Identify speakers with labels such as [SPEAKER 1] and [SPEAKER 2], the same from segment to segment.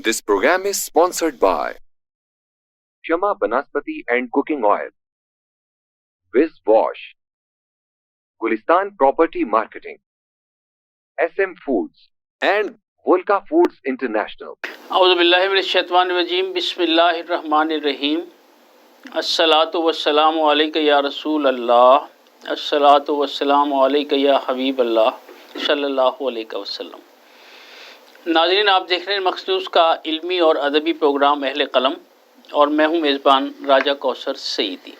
[SPEAKER 1] This program is sponsored by Shama Banaspati and Cooking Oil, Wiz Wash, Gulistan Property Marketing, SM Foods, and Volca Foods International.
[SPEAKER 2] اعوذ باللہ من الشیطان الرجیم بسم اللہ الرحمن الرحیم الصلاۃ والسلام علیک یا رسول اللہ الصلاۃ والسلام علیک یا حبیب اللہ صلی اللہ علیہ وسلم۔ ناظرین، آپ دیکھ رہے ہیں مکس نیوز کا علمی اور ادبی پروگرام اہل قلم، اور میں ہوں میزبان راجہ کوثر سعیدی۔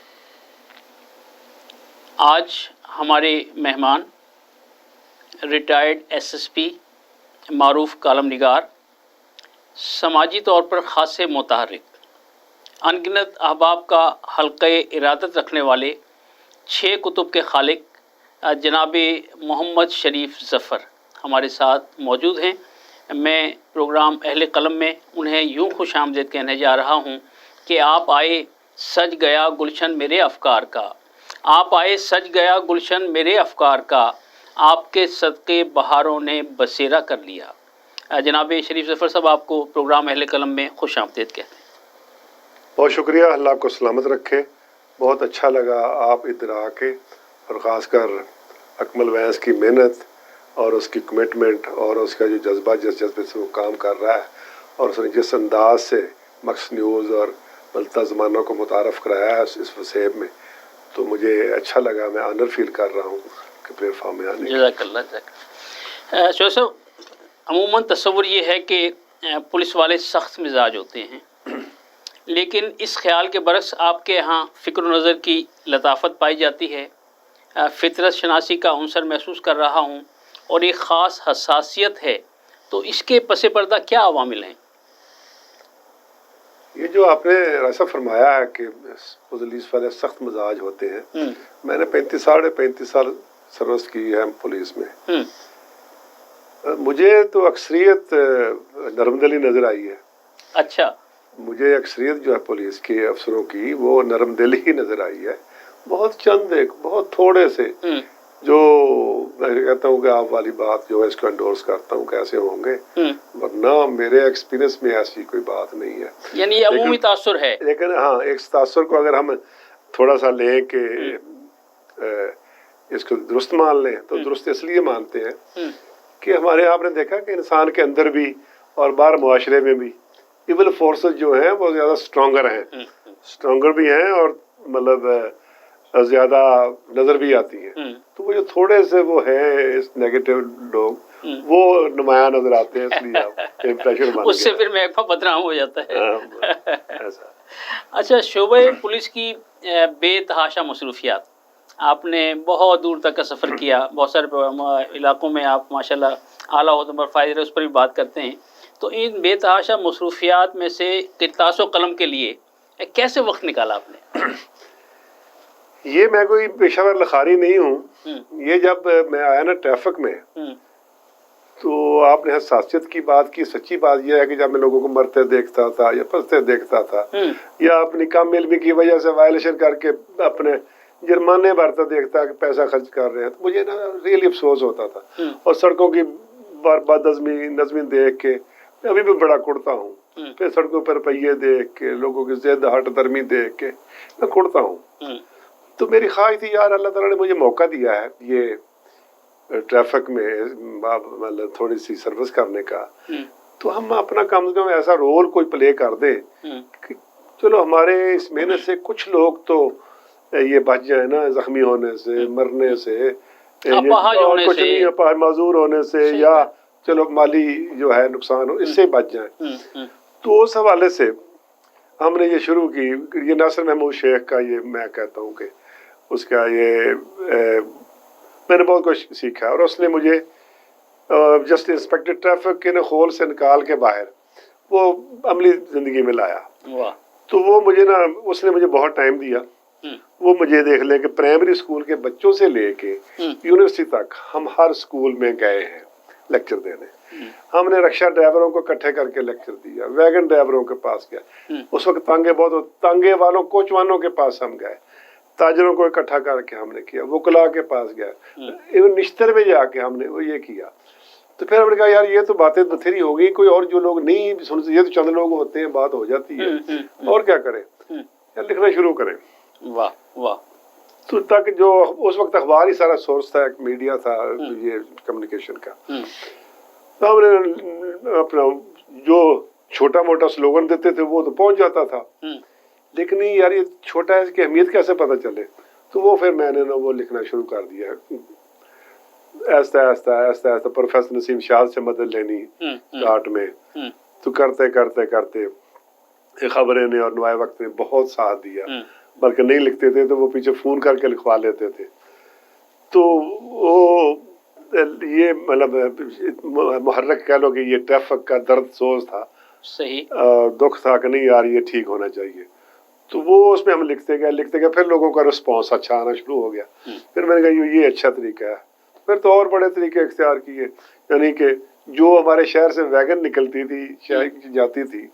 [SPEAKER 2] آج ہمارے مہمان ریٹائرڈ ایس ایس پی، معروف کالم نگار، سماجی طور پر خاصے متحرک، انگنت احباب کا حلقہ ارادت رکھنے والے، 6 کتب کے خالق جناب محمد شریف ظفر ہمارے ساتھ موجود ہیں۔ میں پروگرام اہل قلم میں انہیں یوں خوش آمدید کہنے جا رہا ہوں کہ آپ آئے سج گیا گلشن میرے افکار کا، آپ آئے سج گیا گلشن میرے افکار کا، آپ کے صدقے بہاروں نے بسیرا کر لیا۔ جناب شریف ظفر صاحب، آپ کو پروگرام اہل قلم میں خوش آمدید کہتے ہیں۔
[SPEAKER 3] بہت شکریہ، اللہ آپ کو سلامت رکھے۔ بہت اچھا لگا آپ ادھر آ کے، اور خاص کر اکمل وینس کی محنت اور اس کی کمٹمنٹ اور اس کا جو جذبہ، جس جذبے سے وہ کام کر رہا ہے، اور اس نے جس انداز سے مکس نیوز اور ملتا زمانوں کو متعارف کرایا ہے اس وسیب میں، تو مجھے اچھا لگا۔ میں آنر فیل کر رہا ہوں کہ پلیٹ فارم میں آنے۔
[SPEAKER 2] جزاک اللہ، جزاک اللہ۔ شعیب صاحب، عموماً تصور یہ ہے کہ پولیس والے سخت مزاج ہوتے ہیں، لیکن اس خیال کے برعکس آپ کے ہاں فکر و نظر کی لطافت پائی جاتی ہے، فطرت شناسی کا عنصر محسوس کر رہا ہوں، اور ایک خاص حساسیت ہے۔ تو اس کے پس پردہ کیا عوامل ہیں؟
[SPEAKER 3] یہ جو آپ نے ایسا فرمایا ہے کہ پولیس والے سخت مزاج ہوتے ہیں، میں نے 35 سال سروس کی ہے پولیس میں۔ مجھے تو اکثریت نرم دلی نظر آئی ہے۔
[SPEAKER 2] اچھا،
[SPEAKER 3] مجھے اکثریت جو ہے پولیس کے افسروں کی وہ نرم دلی ہی نظر آئی ہے۔ بہت چند ایک بہت تھوڑے سے جو میں کہتا ہوں کہ آپ والی بات جو ہے اس کو انڈورس کرتا ہوں کیسے ہوں گے، ورنہ میرے ایکسپیرینس میں ایسی کوئی بات نہیں ہے۔
[SPEAKER 2] یعنی یہ عمومی تاثر ہے۔
[SPEAKER 3] لیکن ہاں، ایک تاثر کو اگر ہم تھوڑا سا لیں کہ اس کو درست مان لیں، تو درست اس لیے مانتے ہیں کہ ہمارے آپ نے دیکھا کہ انسان کے اندر بھی اور باہر معاشرے میں بھی ایول فورسز جو ہیں وہ زیادہ اسٹرانگر بھی ہیں، اور مطلب زیادہ نظر بھی آتی ہیں۔ تو وہ جو تھوڑے سے وہ ہیں اس نیگیٹو لوگ، وہ نمایاں نظر آتے ہیں، اس لیے آپ امپریشن بن
[SPEAKER 2] اس سے پھر محکمہ بدنام ہو جاتا ہے۔
[SPEAKER 3] ایسا۔
[SPEAKER 2] اچھا، شعبہ پولیس کی بے تحاشا مصروفیات، آپ نے بہت دور تک کا سفر کیا، بہت سارے علاقوں میں آپ ماشاءاللہ اعلیٰ عہدوں پر فائز رہے، اس پر بھی بات کرتے ہیں۔ تو ان بے تحاشا مصروفیات میں سے قرطاس و قلم کے لیے کیسے وقت نکالا آپ نے؟
[SPEAKER 3] یہ میں کوئی پیشہ ور لکھاری نہیں ہوں۔ یہ جب میں آیا نا ٹریفک میں، تو آپ نے حساسیت کی بات کی۔ سچی بات یہ ہے کہ جب میں لوگوں کو مرتے دیکھتا تھا یا پھنستے دیکھتا تھا، یا اپنی کم علمی کی وجہ سے وائلیشن کر کے اپنے جرمانے بھرتا دیکھتا کہ پیسہ خرچ کر رہے ہیں، تو مجھے نا ریئلی افسوس ہوتا تھا۔ اور سڑکوں کی بد نظمی دیکھ کے میں ابھی بھی بڑا کڑتا ہوں۔ پھر سڑکوں پر روپیے دیکھ کے، لوگوں کی زد ہٹ درمی دیکھ کے میں کڑتا ہوں۔ تو میری خواہش تھی، یار اللہ تعالیٰ نے مجھے موقع دیا ہے یہ ٹریفک میں مطلب تھوڑی سی سروس کرنے کا، تو ہم اپنا کم از کم ایسا رول کوئی پلے کر دیں کہ چلو ہمارے اس محنت سے کچھ لوگ تو یہ بچ جائیں نا، زخمی ہونے سے، مرنے سے، کچھ نہیں معذور ہونے سے، یا چلو مالی جو ہے نقصان ہو، اس سے بچ جائیں۔ تو اس حوالے سے ہم نے یہ شروع کی۔ یہ ناصر محمود شیخ کا، یہ میں کہتا ہوں کہ اس کا یہ میں نے بہت کچھ سیکھا، اور اس نے مجھے جسٹ انسپیکٹر ٹریفک کے خول سے نکال کے باہر وہ عملی زندگی میں لایا۔ تو وہ مجھے نا، اس نے مجھے بہت ٹائم دیا۔ وہ مجھے دیکھ لیں کہ پرائمری اسکول کے بچوں سے لے کے یونیورسٹی تک ہم ہر اسکول میں گئے ہیں لیکچر دینے۔ ہم نے رکشہ ڈرائیوروں کو اکٹھے کر کے لیکچر دیا، ویگن ڈرائیوروں کے پاس گئے، اس وقت تانگے بہت، تانگے والوں کوچوانوں کے پاس ہم گئے، تاجروں کو اکٹھا کر کے ہم نے کیا، وکلا کے پاس گئے، ایون نشتر میں جا کے ہم نے وہ یہ کیا۔ تو پھر ہم نے کہا یار یہ تو باتیں بتھیری ہو گئی, کوئی اور جو لوگ نہیں سنتے, یہ تو چند لوگ ہوتے ہیں, بات ہو جاتی ہے, اور کیا کریں, یا لکھنا شروع کریں.
[SPEAKER 2] واہ واہ.
[SPEAKER 3] تو تک جو اس وقت اخبار ہی سارا سورس تھا, ایک میڈیا تھا یہ کمیونیکیشن کا, تو ہم نے اپنا جو چھوٹا موٹا سلوگن دیتے تھے وہ تو پہنچ جاتا تھا, لیکن نہیں یار یہ چھوٹا ہے, اس کی اہمیت کیسے پتہ چلے. تو وہ پھر میں نے نا وہ لکھنا شروع کر دیا, ایسا ایسا ایسا ایسا پروفیسر نسیم شاہ سے مدد لینی آرٹ میں. تو کرتے کرتے کرتے خبریں نے اور نوائے وقت نے بہت ساتھ دیا, بلکہ نہیں لکھتے تھے تو وہ پیچھے فون کر کے لکھوا لیتے تھے. تو وہ یہ مطلب محرک کہہ لو کہ یہ ٹریفک کا درد سوز تھا,
[SPEAKER 2] صحیح
[SPEAKER 3] دکھ تھا کہ نہیں یار یہ ٹھیک ہونا چاہیے. تو وہ اس میں ہم لکھتے گئے, پھر لوگوں کا رسپانس اچھا آنا شروع ہو گیا. پھر میں نے کہا یہ اچھا طریقہ ہے. پھر تو اور بڑے طریقے اختیار کیے, یعنی کہ جو ہمارے شہر سے ویگن نکلتی تھی, شہر جاتی تھی,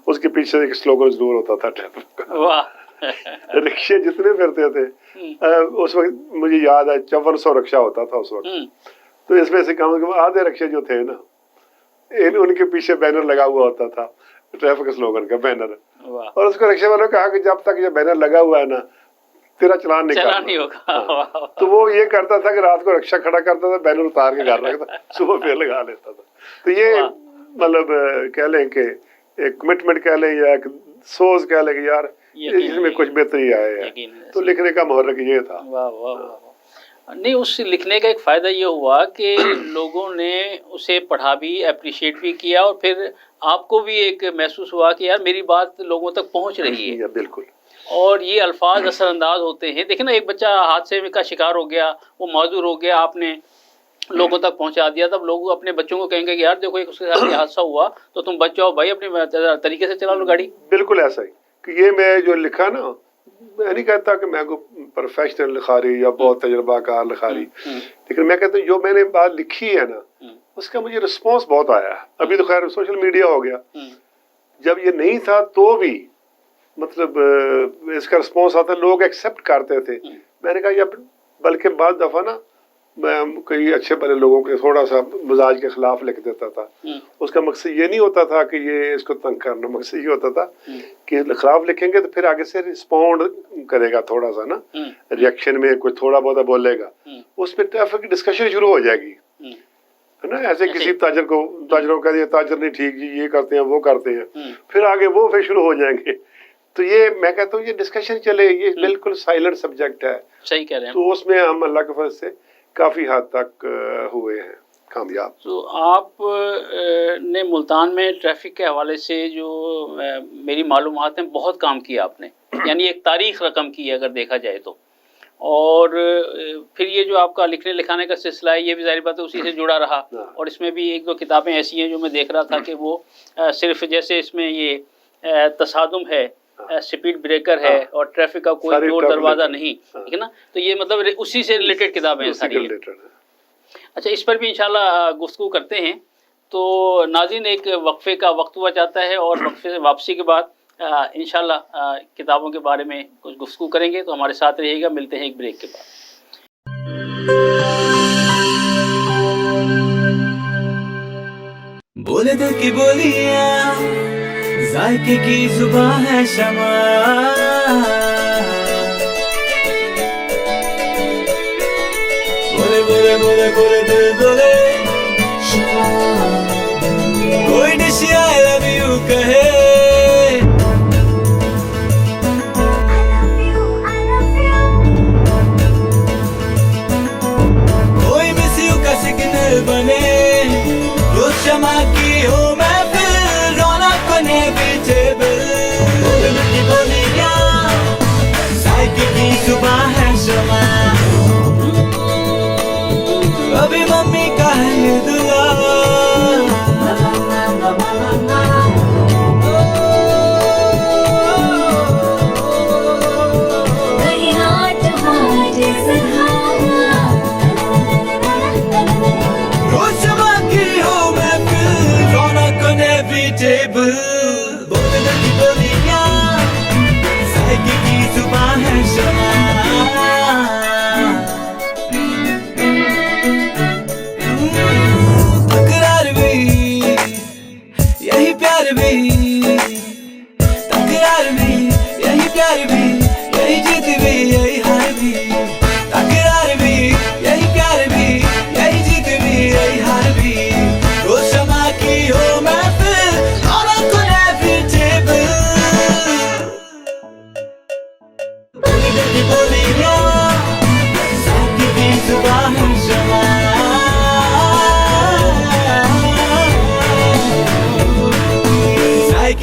[SPEAKER 3] اس کے پیچھے ایک سلوگن ضرور ہوتا تھا ٹریفک کا. رکشے جتنے پھرتے تھے اس وقت مجھے یاد ہے 5400 رکشہ ہوتا تھا اس وقت, تو اس میں سے کم از کم آدھے رکشے جو تھے نا ان کے پیچھے بینر لگا ہوا ہوتا تھا, ٹریفک سلوگن کا بینر. اور اس کو رکشے والوں نے کہا کہ جب تک یہ بینر لگا ہوا ہے نا تیرا چلان نہیں ہوگا. تو وہ یہ کرتا تھا کہ رات کو رکشہ کھڑا کرتا تھا, بینر اتار کے گھر رکھتا, صبح پھر لگا لیتا تھا. تو یہ مطلب کہہ لیں کہ ایک کمٹمنٹ کہہ لیں یا ایک سوز کہہ لیں کہ یار اس میں کچھ بہتری آئے ہے. تو لکھنے کا محرک یہ تھا.
[SPEAKER 2] نہیں, اس لکھنے کا ایک فائدہ یہ ہوا کہ لوگوں نے اسے پڑھا بھی, اپریشیٹ بھی کیا, اور پھر آپ کو بھی ایک محسوس ہوا کہ یار میری بات لوگوں تک پہنچ رہی ہے.
[SPEAKER 3] بالکل.
[SPEAKER 2] اور یہ الفاظ اثر انداز ہوتے ہیں. دیکھیں نا, ایک بچہ حادثے کا شکار ہو گیا, وہ معذور ہو گیا, آپ نے لوگوں تک پہنچا دیا, تب لوگ اپنے بچوں کو کہیں گے کہ یار دیکھو ایک اس کے ساتھ یہ حادثہ ہوا تو تم بچ جاؤ بھائی, اپنے طریقے سے چلا لو گاڑی.
[SPEAKER 3] بالکل ایسا ہی کہ یہ میں جو لکھا نا, میں نہیں کہتا کہ میں کوئی پروفیشنل لکھاری یا بہت تجربہ کار لکھاری, لیکن میں کہتا ہوں جو میں نے بات لکھی ہے نا اس کا مجھے رسپانس بہت آیا. ابھی تو خیر سوشل میڈیا ہو گیا, جب یہ نہیں تھا تو بھی مطلب اس کا رسپانس آتا, لوگ ایکسیپٹ کرتے تھے. میں نے کہا یا بلکہ بعض دفعہ نا میں کئی اچھے بڑے لوگوں کے تھوڑا سا مزاج کے خلاف لکھ دیتا تھا. اس کا مقصد یہ نہیں ہوتا تھا کہ یہ اس کو تنگ کرنا, مقصد یہ ہوتا تھا کہ خلاف لکھیں گے تو پھر آگے سے رسپونڈ کرے گا, تھوڑا سا نا ریئیکشن میں کوئی تھوڑا بہت بولے گا, اس پہ ٹریفک کی ڈسکشن شروع ہو جائے گی, ہے نا. ایسے کسی تاجروں کا یہ تاجر نہیں ٹھیک جی, یہ کرتے ہیں وہ کرتے ہیں, پھر آگے وہ پھر شروع ہو جائیں گے. تو یہ میں کہتا ہوں یہ ڈسکشن چلے, یہ بالکل سائلنٹ سبجیکٹ ہے.
[SPEAKER 2] صحیح کہہ رہے ہیں.
[SPEAKER 3] تو اس میں ہم اللہ کے فضل سے کافی حد تک ہوئے ہیں کامیاب.
[SPEAKER 2] تو آپ نے ملتان میں ٹریفک کے حوالے سے جو میری معلومات ہیں بہت کام کیا آپ نے, یعنی ایک تاریخ رقم کی ہے اگر دیکھا جائے تو. اور پھر یہ جو آپ کا لکھنے لکھانے کا سلسلہ ہے یہ بھی ظاہر بات ہے اسی سے جڑا رہا, اور اس میں بھی ایک دو کتابیں ایسی ہیں جو میں دیکھ رہا تھا کہ وہ صرف جیسے اس میں یہ تصادم ہے, سپیڈ بریکر ہے, اور ٹریفک کا کوئی جوڑ دروازہ نہیں, ٹھیک ہے نا. تو یہ مطلب اسی سے ریلیٹڈ کتابیں ہیں ساری. اچھا, اس پر بھی انشاءاللہ گفتگو کرتے ہیں. تو ناظرین ایک وقفے کا وقت ہوا چاہتا ہے, اور وقفے سے واپسی کے بعد انشاءاللہ کتابوں کے بارے میں کچھ گفتگو کریں گے. تو ہمارے ساتھ رہیے گا, ملتے ہیں ایک بریک کے بعد.
[SPEAKER 4] بولے دل کی بولیاں, ذائقے کی زبان ہے شمع, بولے بولے بولے بولے دل بولے کوئی ڈش آئی لو یو کہے, کوئی مس یو کا سگنل بنے, روز شمع کی ہو میں پھر رونق بنے پیچھے بل. دل کی بولیاں ذائقے کی زبان ہے شمع, ابھی ممی کا ہے یہ دعا, روز شمع کی ہو میں پھر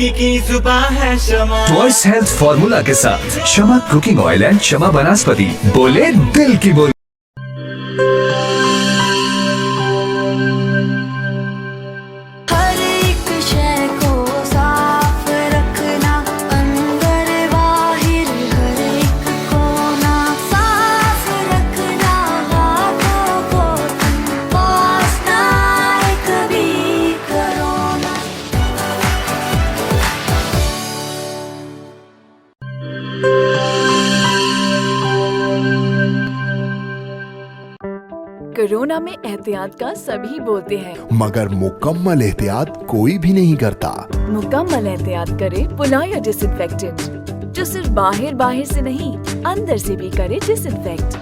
[SPEAKER 4] की जुबां है शमा।
[SPEAKER 5] टॉयस हेल्थ फॉर्मूला के साथ शमा कुकिंग ऑयल एंड शमा वनस्पति, बोले दिल की बोली।
[SPEAKER 6] हर एक शय को साफ रखना, अंदर बाहर हर एक कोना साफ रखना, हाथों को पास ना आए कभी कोरोना।
[SPEAKER 7] कोरोना में एहतियात का सभी बोलते हैं,
[SPEAKER 8] मगर मुकम्मल एहतियात कोई भी नहीं करता।
[SPEAKER 7] मुकम्मल एहतियात करे पुलाया डिसइंफेक्टेंट, जो सिर्फ बाहर बाहर से नहीं अंदर से भी करे डिसइंफेक्ट।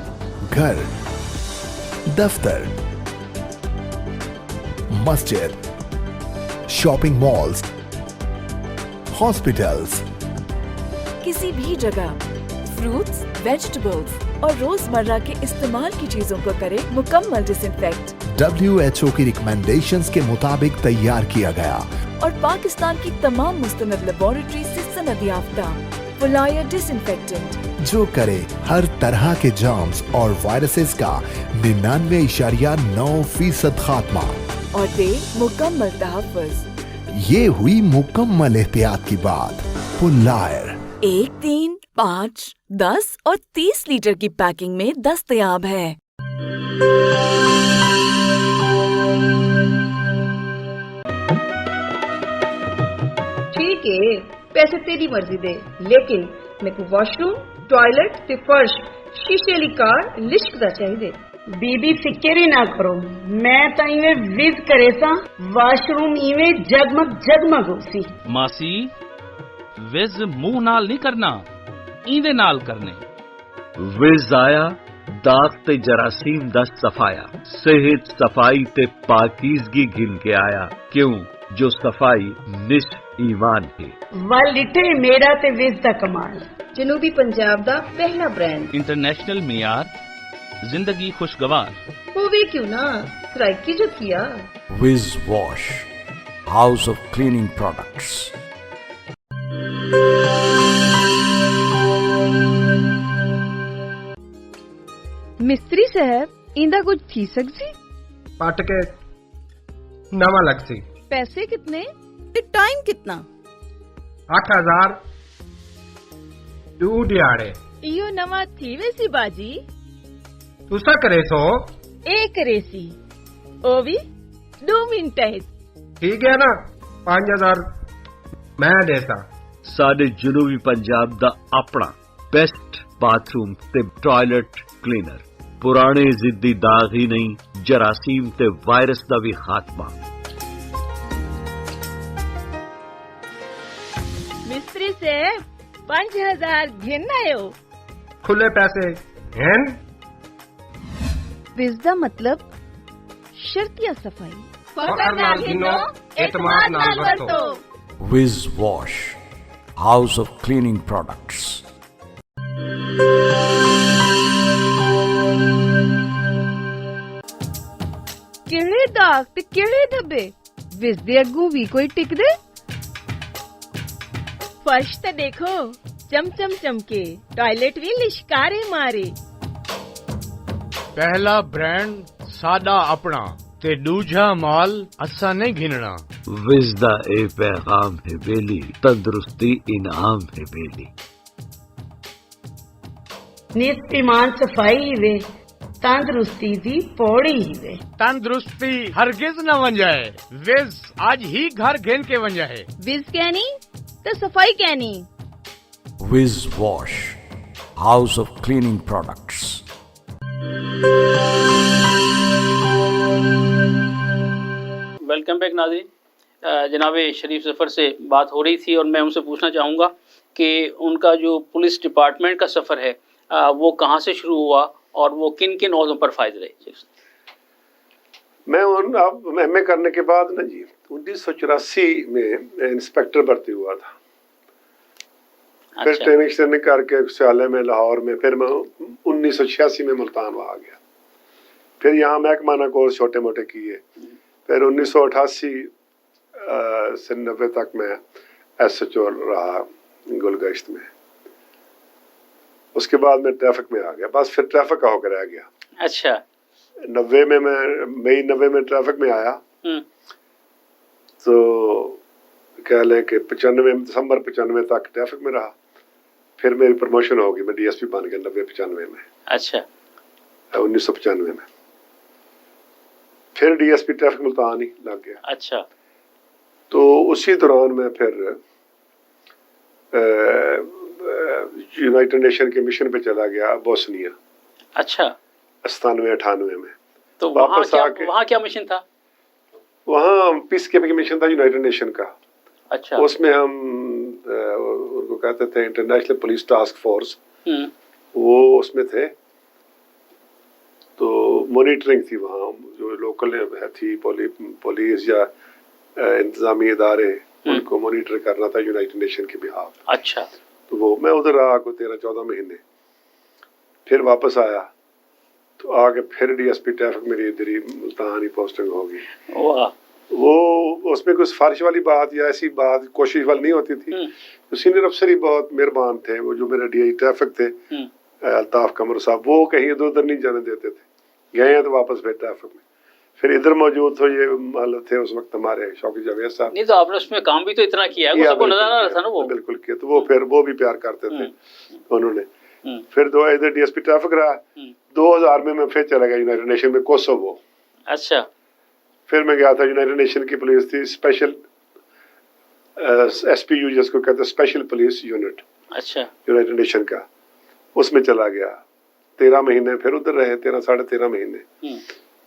[SPEAKER 8] घर, दफ्तर, मस्जिद, शॉपिंग मॉल्स, हॉस्पिटल्स,
[SPEAKER 7] किसी भी जगह फ्रूट्स, वेजिटेबल्स और रोजमर्रा के इस्तेमाल की चीजों को करे मुकम्मल डिसइंफेक्ट।
[SPEAKER 8] WHO की रिकमेंडेशंस के मुताबिक तैयार किया गया
[SPEAKER 7] और पाकिस्तान की तमाम मुस्तनद लेबोरेटरी से सनद याफ्ता पुलाया डिसइंफेक्टेंट,
[SPEAKER 8] जो करे हर तरह के जर्म्स और वायरसेस का 99.9% खात्मा।
[SPEAKER 7] और दे मुकम्मल तहफ़्फ़ुज़।
[SPEAKER 8] ये हुई मुकम्मल एहतियात की बात। पुलायर
[SPEAKER 7] 1, 3, 5, 10 और 30 लीटर की पैकिंग में दस्तयाब है।
[SPEAKER 9] ठीक है, पैसे तेरी मर्जी दे, लेकिन मेरे को वॉशरूम, टॉयलेट ते फर्श शीशे वाली कार लिश्क दा चाहिए। बीबी फिक्र ही ना करो, मैं तो इवें विज करे सा, वॉशरूम इवें जगमग जगमग होसी।
[SPEAKER 10] मासी विज मुंह नाल नहीं करना, इंदे नाल करने।
[SPEAKER 11] विज आया दाग ते जरासीम दा सफाया, सेहत सफाई ते पाकीज़गी गिन के आया, क्यों जो सफाई निश ईमान है।
[SPEAKER 9] वल लिटे मेरा ते विज दा कमाल, जनूबी पंजाब दा पहला ब्रांड,
[SPEAKER 10] इंटरनेशनल मियार, जिंदगी खुशगवार।
[SPEAKER 9] होवे क्यों ना, सराइकी जो किया।
[SPEAKER 12] Wiz Wash, house of cleaning products.
[SPEAKER 9] मिस्त्री साहब, इंदा कुछ थी सकसी?
[SPEAKER 13] पट के नवा लगसी।
[SPEAKER 9] पैसे कितने ते टाइम कितना?
[SPEAKER 13] 8000 2 दिहाड़े।
[SPEAKER 9] इयो नवा थी वैसी बाजी।
[SPEAKER 13] तुसा करे सो
[SPEAKER 9] ए करेसी ओ भी 2 मिनट है।
[SPEAKER 13] ठीक है ना, 5000 मैं देता।
[SPEAKER 11] साडे जनूबी पंजाब दा अपना बेस्ट बाथरूम ते टॉयलेट क्लीनर, पुराने जिद्दी दाग ही नहीं, जरासीम ते वायरस दा भी खात्मा।
[SPEAKER 9] मिस्त्री से 5000 घिन आयो।
[SPEAKER 13] खुले पैसे हैं।
[SPEAKER 9] विज़दा मतलब शर्त या सफाई।
[SPEAKER 13] फखर नाल गिनो, एतमाद नाल वरतो।
[SPEAKER 12] Wiz Wash, house of cleaning products.
[SPEAKER 9] किहड़े दाग ते किहड़े धब्बे, विज़ दे अग्गू भी कोई टिकदे? फर्श ते देखो चमचम चमके, टॉयलेट भी लिशकारे मारे।
[SPEAKER 14] पहला ब्रांड सादा अपना ते दूजा माल असा नहीं घिनना।
[SPEAKER 11] विज दा ए पैगाम है बेली, तंदुरुस्ती इनाम है बेली।
[SPEAKER 9] नित ईमान सफाई वे, तंदुरुस्ती दी पौड़ी ही वे।
[SPEAKER 14] तंदुरुस्ती हरगिज न बन जाए, विज आज ही घर घेन के बन जाए।
[SPEAKER 9] विज कहनी तो सफाई कहनी।
[SPEAKER 12] Wiz Wash, house of cleaning products.
[SPEAKER 2] Welcome back नाज़रीन। जनाब शरीफ ज़फ़र से बात हो रही थी और मैं उनसे पूछना चाहूँगा कि उनका जो पुलिस डिपार्टमेंट का सफ़र है वो कहाँ से शुरू हुआ और वो किन किन ओहदों पर फायद रहे।
[SPEAKER 3] मैं एमए करने के बाद ना जी 1984 में इंस्पेक्टर भर्ती हुआ था। फिर ट्रेनिंग करके सियाले में, लाहौर में, फिर मैं 1986 में मुल्तान आ गया। फिर यहाँ महकमाना कोर्स छोटे मोटे किए। फिर 1988 से 90 तक मैं SHO रहा गुलगश्त में। उसके बाद मैं ट्रैफिक में आ गया, बस फिर ट्रैफिक का होकर रह गया।
[SPEAKER 2] अच्छा।
[SPEAKER 3] 90 में मैं मई 90 में ट्रैफिक में आया, तो कह लें कि 95 दिसंबर 95 तक ट्रैफिक में रहा। फिर मेरी प्रमोशन होगी, मैं DSP बन गया 90-95 में।
[SPEAKER 2] अच्छा।
[SPEAKER 3] 1995 में फिर DSP ट्रैफिक मुल्तान ही लग गया।
[SPEAKER 2] अच्छा।
[SPEAKER 3] तो उसी दौरान मैं फिर यूनाइटेड नेशन के मिशन पे चला गया बोस्निया।
[SPEAKER 2] अच्छा।
[SPEAKER 3] 97-98 में।
[SPEAKER 2] तो
[SPEAKER 3] वापस आके
[SPEAKER 2] वहाँ क्या मिशन था?
[SPEAKER 3] वहाँ पीस कीपिंग मिशन था यूनाइटेड नेशन का।
[SPEAKER 2] अच्छा।
[SPEAKER 3] उसमें हम उनको कहते थे इंटरनेशनल पुलिस टास्क फोर्स, वो उसमें थे। तो मॉनिटरिंग थी वहाँ, जो लोकल थी पुलिस या इंतजामी इदारे, उनको मॉनिटर करना था यूनाइटेड नेशन के बिहाफ।
[SPEAKER 2] अच्छा।
[SPEAKER 3] तो वो मैं उधर रहा को 13-14 महीने। फिर वापस आया तो आगे फिर DSP ट्रैफिक मेरी इधर ही मुल्तान ही पोस्टिंग होगी।
[SPEAKER 2] वाह।
[SPEAKER 3] वो उसमें कुछ सिफारिश वाली बात या ऐसी बात कोशिश वाली नहीं होती थी। तो सीनियर अफसर ही बहुत मेहरबान थे, वो जो मेरे DI ट्रैफिक थे अल्ताफ कमर साहब, वो कहीं इधर उधर नहीं जाने देते थे। गए हैं तो वापस फिर ट्रैफिक में। फिर इधर मौजूद तो ये मालूम थे उस वक्त हमारे शौकी जावेद साहब।
[SPEAKER 2] नहीं तो आपने उसमें काम भी तो इतना किया है, सबको नजर आ रहा था ना वो।
[SPEAKER 3] बिल्कुल किया। तो वो फिर वो भी प्यार करते थे उन्होंने। फिर दो इधर DSP ट्रैफिक रहा। 2000 में मैं फिर चला गया यूनाइटेड नेशन में कोसोवो।
[SPEAKER 2] अच्छा।
[SPEAKER 3] फिर मैं गया था, यूनाइटेड नेशन की पुलिस थी, स्पेशल SPU जिसको कहते हैं स्पेशल पुलिस यूनिट।
[SPEAKER 2] अच्छा।
[SPEAKER 3] यूनाइटेड नेशन का, उसमें चला गया 13 महीने। फिर उधर रहे 13-13.5 महीने।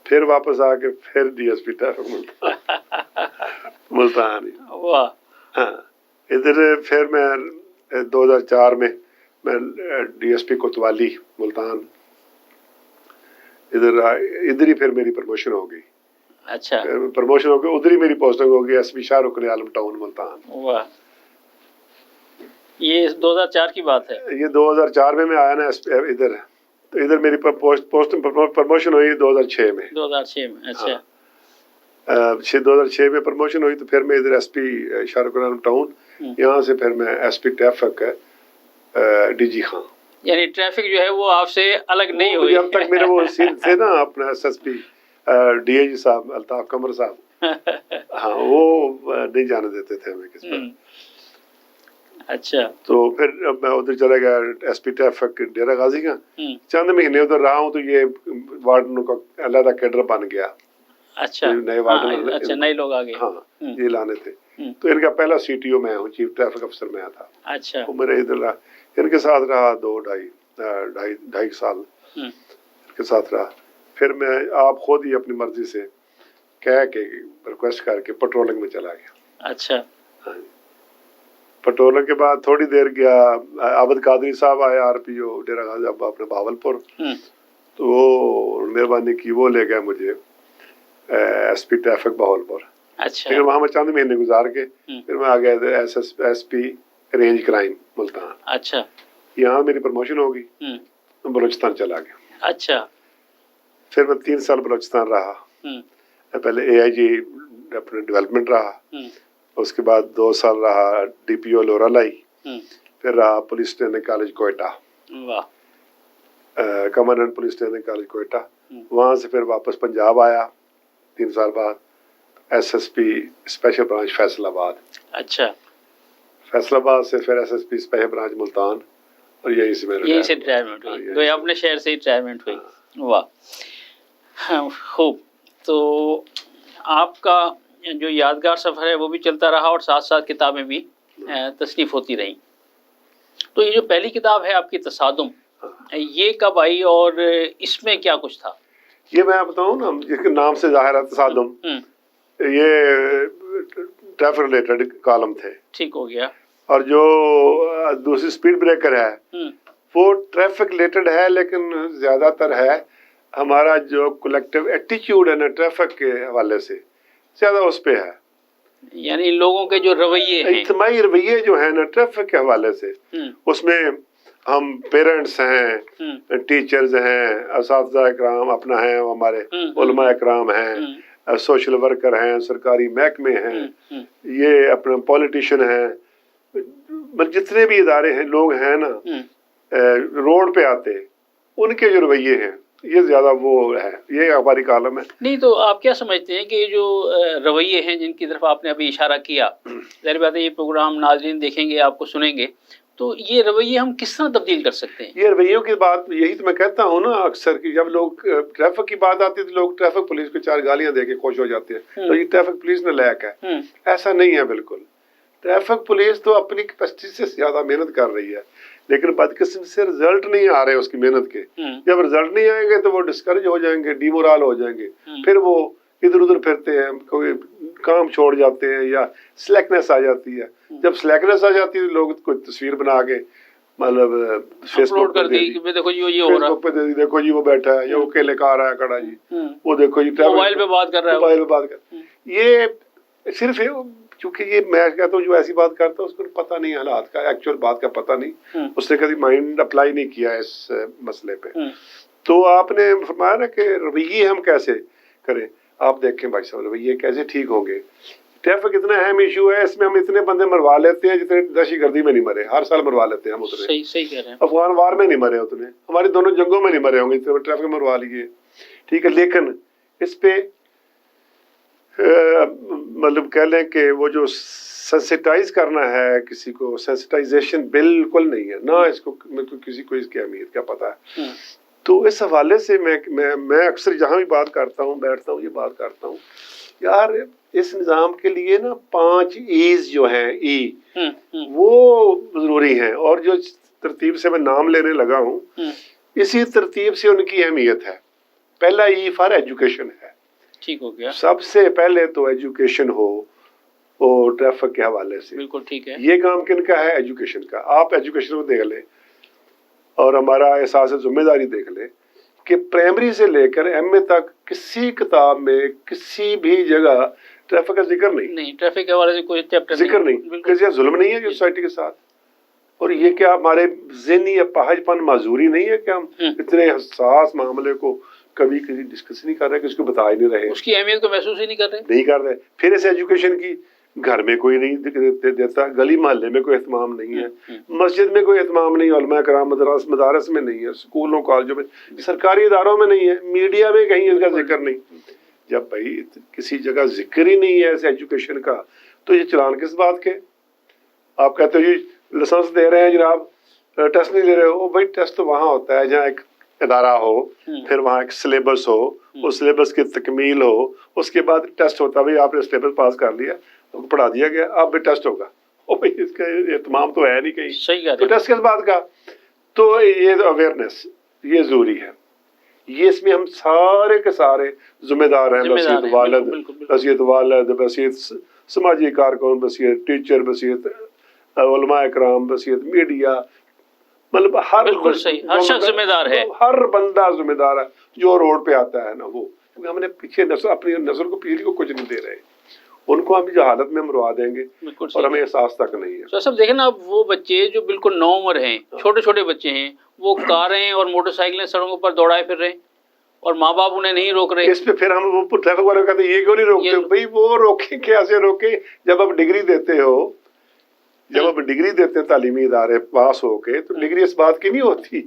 [SPEAKER 3] फिर वापस आके फिर DSP ट्रैफिक मुल्तान।
[SPEAKER 2] वाह।
[SPEAKER 3] हाँ, इधर फिर मैं 2004 में मैं DSP कोतवाली मुल्तान इधर ही फिर मेरी प्रमोशन हो गई।
[SPEAKER 2] अच्छा।
[SPEAKER 3] प्रमोशन हो गई, उधर ही मेरी पोस्टिंग हो गई SP शाहरुख आलम टाउन मुल्तान।
[SPEAKER 2] वाह। ये 2004 की बात है।
[SPEAKER 3] ये 2004 में मैं आया ना इधर, तो इधर मेरी प्रमोशन हुई 2006 में।
[SPEAKER 2] 2006 में। अच्छा।
[SPEAKER 3] 2006 में प्रमोशन हुई, तो फिर मैं इधर SP शाहरुख आलम टाउन, यहाँ से फिर मैं SP ट्रैफिक DG खां।
[SPEAKER 2] यानी ट्रैफिक जो है वो आपसे अलग नहीं हुई।
[SPEAKER 3] जब तक मेरे वो सीन थे ना अपना SSP DIG साहब अल्ताफ कमर साहब, हाँ वो नहीं जाने देते थे हमें किस पर।
[SPEAKER 2] अच्छा।
[SPEAKER 3] तो फिर मैं उधर चला गया SP ट्रैफिक डेरा गाजी का। चंद महीने उधर रहा हूँ, तो ये वार्डन का अलग कैडर बन गया।
[SPEAKER 2] अच्छा।
[SPEAKER 3] नए वार्डन।
[SPEAKER 2] अच्छा, नए लोग आ गए।
[SPEAKER 3] हाँ, ये लाने थे। तो इनका पहला CTO मैं हूँ, चीफ ट्रैफिक अफसर मैं था।
[SPEAKER 2] अच्छा।
[SPEAKER 3] वो मेरे इधर रहा, इनके साथ रहा 2-2.5 साल इनके साथ रहा। फिर मैं आप खुद ही अपनी मर्जी से कह के रिक्वेस्ट करके पेट्रोलिंग में चला गया।
[SPEAKER 2] अच्छा।
[SPEAKER 3] हाँ, पेट्रोलिंग के बाद थोड़ी देर गया, आबद कादरी साहब आए RPO डेरा गाजी अपने भावलपुर। तो वो मेहरबानी की, वो ले गया मुझे SP ट्रैफिक भावलपुर।
[SPEAKER 2] अच्छा।
[SPEAKER 3] फिर वहाँ मैं चंद महीने गुजार के फिर मैं आ गया SP रेंज क्राइम मुल्तान।
[SPEAKER 2] अच्छा।
[SPEAKER 3] यहाँ मेरी प्रमोशन होगी, तो बलूचिस्तान चला गया।
[SPEAKER 2] अच्छा।
[SPEAKER 3] फिर मैं 3 साल बलूचिस्तान रहा। पहले AIG अपने डेवलपमेंट रहा, उसके बाद 2 साल रहा DPO लोरालाई, फिर रहा पुलिस ट्रेनिंग कॉलेज कोयटा।
[SPEAKER 2] वाह।
[SPEAKER 3] Commandant police training college Quetta. वहाँ से फिर वापस पंजाब आया 3 साल बाद, SSP स्पेशल ब्रांच फैसलाबाद।
[SPEAKER 2] अच्छा।
[SPEAKER 3] फैसलाबाद से फिर SSP स्पेशल ब्रांच मुल्तान, और यहीं से मेरा
[SPEAKER 2] रिटायरमेंट हुई। तो अपने शहर से ही रिटायरमेंट हुई। वाह। हाँ, खूब। तो आपका जो यादगार सफ़र है वो भी चलता रहा, और साथ साथ किताबें भी तसनीफ़ होती रहीं। तो ये जो पहली किताब है आपकी तसादुम, ये कब आई और इसमें क्या कुछ था?
[SPEAKER 3] ये मैं बताऊँ ना, जिसके नाम से जाहिर है तसादुम, ये ट्रैफिक रिलेटेड कॉलम थे।
[SPEAKER 2] ठीक हो गया।
[SPEAKER 3] और जो दूसरी स्पीड ब्रेकर है वो ट्रैफिक रिलेटेड है, लेकिन ज्यादातर है हमारा जो कलेक्टिव एटीट्यूड है ना ट्रैफिक के हवाले से, ज्यादा उस पे है।
[SPEAKER 2] यानी लोगों के जो रवैये हैं,
[SPEAKER 3] इज्तिमाई रवैये जो है ना ट्रैफिक के हवाले से, उसमें हम पेरेंट्स हैं, टीचर्स हैं, असातिज़ा इकराम अपना है, हमारे उलमा इकराम हैं, सोशल वर्कर हैं, सरकारी महकमे हैं, ये अपने पॉलिटिशियन हैं, जितने भी इदारे हैं, लोग हैं ना रोड पे आते, उनके जो रवैये हैं ये ज्यादा वो है, ये हमारी कॉलम है।
[SPEAKER 2] नहीं तो आप क्या समझते हैं कि जो रवैये हैं जिनकी तरफ आपने अभी इशारा किया, ज़ाहिर बात है ये प्रोग्राम नाज़रीन देखेंगे, आपको सुनेंगे, तो ये रवैये हम किस तरह तब्दील कर सकते हैं?
[SPEAKER 3] ये रवैयों की बात, यही तो मैं कहता हूँ ना अक्सर कि जब लोग ट्रैफिक की बात आती है तो लोग ट्रैफिक पुलिस को 4 गालियां दे के खुश हो जाते हैं, तो ये ट्रैफिक पुलिस ने लायक है। ऐसा नहीं है बिल्कुल। ट्रैफिक पुलिस तो अपनी कैपेसिटी से ज्यादा मेहनत कर रही है, लेकिन बदकिस्मती से रिजल्ट नहीं आ रहे उसकी मेहनत के। जब रिजल्ट नहीं आएंगे तो वो डिस्करेज हो जाएंगे, डिमोरल हो जाएंगे, फिर वो इधर उधर फिरते हैं, कोई काम छोड़ जाते हैं या स्लैकनेस आ जाती है। जब स्लैकनेस आ जाती है लोग कोई तस्वीर बना के मतलब फेसबुक
[SPEAKER 2] कर दी, देखो जी ये हो रहा है,
[SPEAKER 3] देखो जी वो बैठा है, ये अकेले का आ रहा है खड़ा जी, वो देखो जी
[SPEAKER 2] मोबाइल पे बात कर रहा है,
[SPEAKER 3] मोबाइल पे बात कर। ये सिर्फ क्योंकि ये मैं कहता हूँ जो ऐसी बात करता है उसको पता नहीं हालात का, एक्चुअल बात का पता नहीं, उसने कभी माइंड अप्लाई नहीं किया इस मसले पे। तो आपने फरमाया ना कि रवैये हम कैसे करें, आप देखें भाई साहब रवैये कैसे ठीक होंगे। ट्रैफिक इतना अहम इशू है, इसमें हम इतने बंदे मरवा लेते हैं जितने दहशतगर्दी में नहीं मरे, हर साल मरवा लेते हैं हम उतने।
[SPEAKER 2] सही कह रहे हैं।
[SPEAKER 3] अफगान वार में नहीं मरे उतने, हमारी दोनों जंगों में नहीं मरे होंगे इतने ट्रैफिक में मरवा लिए, ठीक है। लेकिन इस पे मतलब कह लें कि वो जो सेंसिटाइज करना है किसी को, सेंसिटाइजेशन बिल्कुल नहीं है ना, इसको किसी को इसकी अहमियत क्या पता है। तो इस हवाले से मैं अक्सर जहाँ भी बात करता हूँ, बैठता हूँ, ये बात करता हूँ यार, इस निज़ाम के लिए ना 5 ईज जो हैं, वो जरूरी हैं, और जो तरतीब से मैं नाम लेने लगा हूँ इसी तरतीब से उनकी अहमियत है। पहला ई फॉर एजुकेशन है,
[SPEAKER 2] ठीक हो गया।
[SPEAKER 3] सबसे पहले तो एजुकेशन हो और ट्रैफिक के हवाले से,
[SPEAKER 2] बिल्कुल ठीक है।
[SPEAKER 3] ये काम किनका है? एजुकेशन का। आप एजुकेशन को देख लें और हमारा एहसास जिम्मेदारी देख लें कि प्राइमरी से लेकर एमए तक किसी किताब में किसी भी जगह ट्रैफिक का जिक्र नहीं,
[SPEAKER 2] ट्रैफिक के हवाले से कोई चैप्टर
[SPEAKER 3] जिक्र नहीं, किसी जुल्म नहीं है सोसाइटी के साथ। और ये क्या हमारे ज़हनी अपाहजपन माजूरी नहीं है कि हम इतने हसास मामले को कभी किसी डिस्कस नहीं कर रहे, किसी को बता ही नहीं रहे,
[SPEAKER 2] उसकी अहमियत को महसूस ही नहीं कर रहे।
[SPEAKER 3] फिर इस एजुकेशन की घर में कोई नहीं देता, गली मोहल्ले में कोई एहतमाम नहीं है, मस्जिद में कोई एहतमाम नहीं, उलमा कराम मदारस में नहीं है, स्कूलों कॉलेजों में, सरकारी इदारों में नहीं है, मीडिया में कहीं इसका जिक्र नहीं। जब भाई किसी जगह जिक्र ही नहीं है इस एजुकेशन का, तो ये चलान किस बात के? आप कहते हो जी लाइसेंस दे रहे हैं जनाब, टेस्ट नहीं ले रहे हो। भाई टेस्ट तो वहाँ होता है जहाँ एक इदारा हो, फिर वहाँ एक सिलेबस हो, उस सिलेबस की तकमील हो, उसके बाद टेस्ट होता है। भाई आपने सिलेबस पास कर लिया, तो पढ़ा दिया गया, अब भी टेस्ट होगा। ओ भाई इसका एहतमाम तो है नहीं कहीं,
[SPEAKER 2] सही कह रहे
[SPEAKER 3] तो टेस्ट किस बात का? तो ये अवेयरनेस ये जरूरी है, ये इसमें हम सारे के सारे जिम्मेदार हैं। बसीयत वालिद, बसीयत समाजी कारकुन, बसीयत टीचर, बसीयत उलमा इकराम, बसीयत मीडिया, मतलब हर
[SPEAKER 2] शख्स जिम्मेदार है,
[SPEAKER 3] हर बंदा जिम्मेदार है जो रोड पे आता है ना वो। हमने पीछे नस्ल, अपनी नस्ल को, पीढ़ी को कुछ नहीं दे रहे, उनको हम जो हालत में मरवा देंगे और हमें एहसास तक नहीं है।
[SPEAKER 2] तो सब देखें ना, वो बच्चे जो बिल्कुल नौ उम्र हैं, छोटे छोटे बच्चे हैं, वो कारें और मोटरसाइकिलें सड़कों पर दौड़ाए फिर रहे हैं और माँ बाप उन्हें नहीं रोक रहे।
[SPEAKER 3] इस पे फिर हम वो ट्रैफिक वाले कहते हैं ये क्यों नहीं रोकते? भाई वो रोके, कैसे रोके? जब आप डिग्री देते हो, जब आप डिग्री देते हैं तालीमी इदारे पास होके, तो डिग्री इस बात की नहीं होती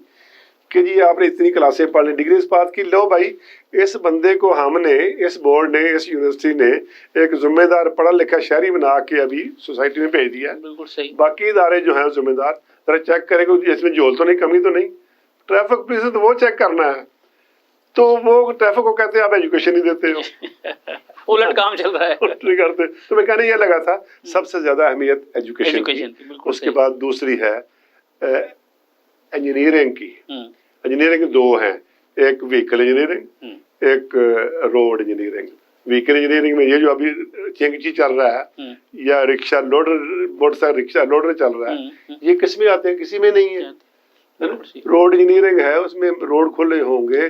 [SPEAKER 3] कि जी आपने इतनी क्लासें पढ़ ली, डिग्री इस बात की लो भाई इस बंदे को हमने, इस बोर्ड ने, इस यूनिवर्सिटी ने एक जिम्मेदार पढ़ा लिखा शहरी बना के अभी सोसाइटी में भेज दिया।
[SPEAKER 2] बिल्कुल सही।
[SPEAKER 3] बाकी इदारे जो हैं जिम्मेदार जरा चेक करेंगे इसमें झोल तो नहीं, कमी तो नहीं। ट्रैफिक पुलिस तो वो चेक करना है, तो वो ट्रैफिक को कहते हैं आप एजुकेशन ही देते हो।
[SPEAKER 2] उलट काम चल रहा है,
[SPEAKER 3] उलट नहीं करते। तो मैं कहने ये लगा था सबसे ज्यादा अहमियत एजुकेशन की। उसके बाद दूसरी है इंजीनियरिंग की। इंजीनियरिंग 2 हैं, एक व्हीकल इंजीनियरिंग, एक रोड इंजीनियरिंग। व्हीकल इंजीनियरिंग में ये जो अभी चेंगची चल रहा है या rickshaw loader, motorcycle rickshaw loader चल रहा है, ये किस में आते हैं? किसी में नहीं है। रोड इंजीनियरिंग है, उसमें रोड खुले होंगे,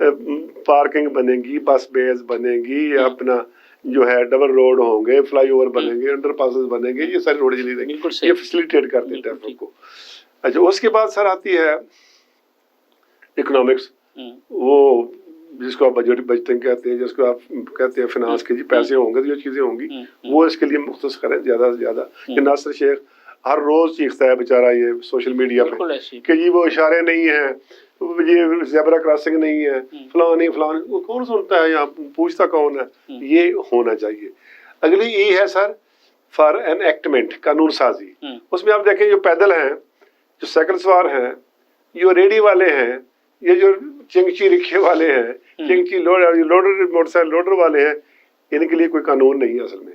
[SPEAKER 3] पार्किंग बनेगी, बस बेस बनेगी, अपना जो है डबल रोड होंगे, फ्लाईओवर बनेंगे, अंडरपासेस बनेंगे, ये सारी रोड इंजीनियरिंग ये फैसिलिटेट करते हैं ट्रैफिक को। अच्छा, उसके बाद सर आती है इकोनॉमिक्स, वो जिसको आप बजटिंग कहते हैं, जिसको आप कहते हैं फिनांस के, जी पैसे होंगे तो जो चीज़ें होंगी वो इसके लिए मुख्तस करें ज़्यादा से ज़्यादा। कि नासिर शेख हर रोज चीखता है बेचारा ये सोशल मीडिया पे कि जी वो इशारे नहीं है, ये ज़ेब्रा क्रॉसिंग नहीं है, फलानी फलानी, कौन सुनता है यहाँ, पूछता कौन है। ये होना चाहिए। अगली ये है सर फॉर एनएक्टमेंट, कानून साजी। उसमें आप देखें जो पैदल हैं, जो साइकिल सवार हैं, जो रेडी वाले हैं, ये जो चिंगची रिक्शे वाले हैं, चिंगची लोडर मोटरसाइकिल लोडर वाले हैं, इनके लिए कोई कानून नहीं है असल में।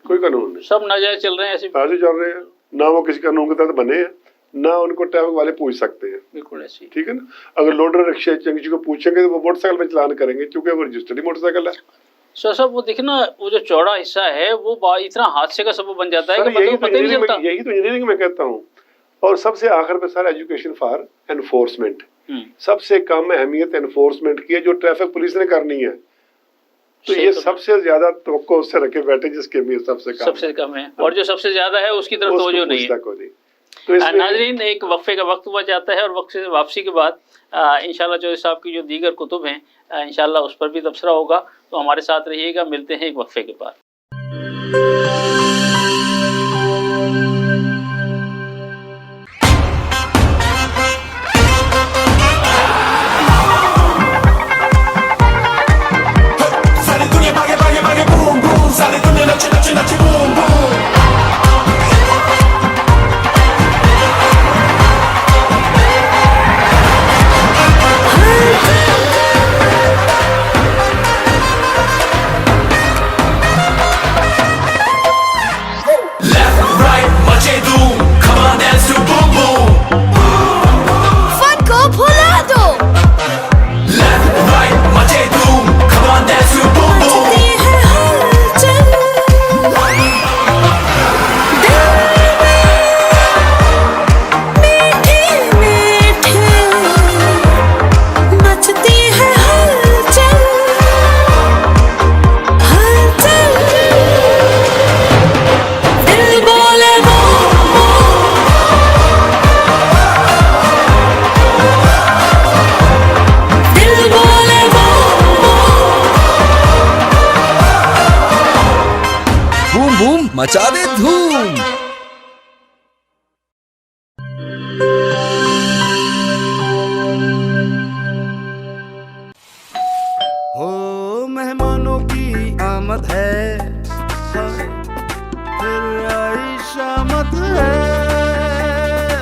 [SPEAKER 3] कोई कानून नहीं, सब नाजायज चल रहे हैं, ऐसे चल रहे हैं। ना वो किसी कानून के तहत बने हैं, ना उनको ट्रैफिक वाले पूछ सकते हैं। बिल्कुल ऐसे, ठीक है ना। अगर लोडर रिक्शे चिंगची को पूछेंगे तो वो मोटरसाइकिल में चलान करेंगे, क्योंकि वो रजिस्टर्ड मोटरसाइकिल है।
[SPEAKER 2] सर साहब वो देखिए ना, वो जो चौड़ा हिस्सा है वो इतना हादसे का सबब बन जाता है कि
[SPEAKER 3] यही
[SPEAKER 2] पता ही नहीं चलता।
[SPEAKER 3] यही तो इंजीनियरिंग में कहता हूँ। और सबसे आखिर में सर एजुकेशन फॉर एनफोर्समेंट, सबसे कम अहमियत एनफोर्समेंट की है, जो ट्रैफिक पुलिस ने करनी है। तो ये सबसे ज्यादा तवक्को उससे रखे बैठे जिसके भी सबसे कम है, और जो सबसे ज्यादा है उसकी तरफ तवज्जो नहीं है। तो
[SPEAKER 2] नाज़रीन, एक वक्फे का वक्त हुआ जाता है और वक्त से वापसी के बाद इंशाल्लाह चौधरी साहब की जो दीगर कुतुब हैं इंशाल्लाह उस पर भी तबसरा होगा। तो हमारे साथ रहिएगा, मिलते हैं एक वक्फे के बाद।
[SPEAKER 5] मचा दे धूम।
[SPEAKER 4] हो मेहमानों की आमद है, फिर आई शामत है।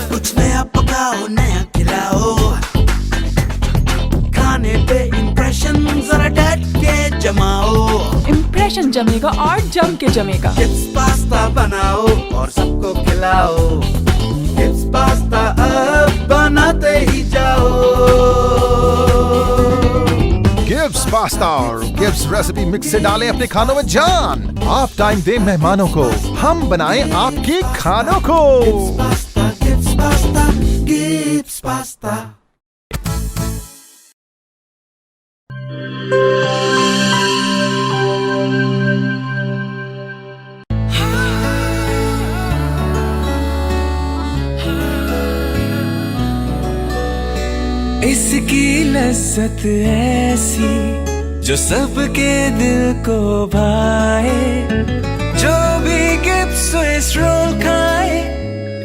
[SPEAKER 4] कुछ नया पकाओ, नया खिलाओ, खाने पे इम्प्रेशन जरा डट के जमाओ।
[SPEAKER 7] इम्प्रेशन जमेगा और जम के जमेगा।
[SPEAKER 4] चिप्स पास्ता बनाओ और सबको खिलाओ। चिप्स पास्ता अब बनाते ही जाओ।
[SPEAKER 8] गिब्स पास्ता और गिब्स रेसिपी मिक्स से डालें अपने खानों में जान। आप टाइम दें मेहमानों को, हम बनाएं आपके खानों को।
[SPEAKER 4] Gibbs pasta, Gibbs pasta. इसकी लज्जत ऐसी जो सबके दिल को भाए। जो भी गिब्स स्विस रोल खाए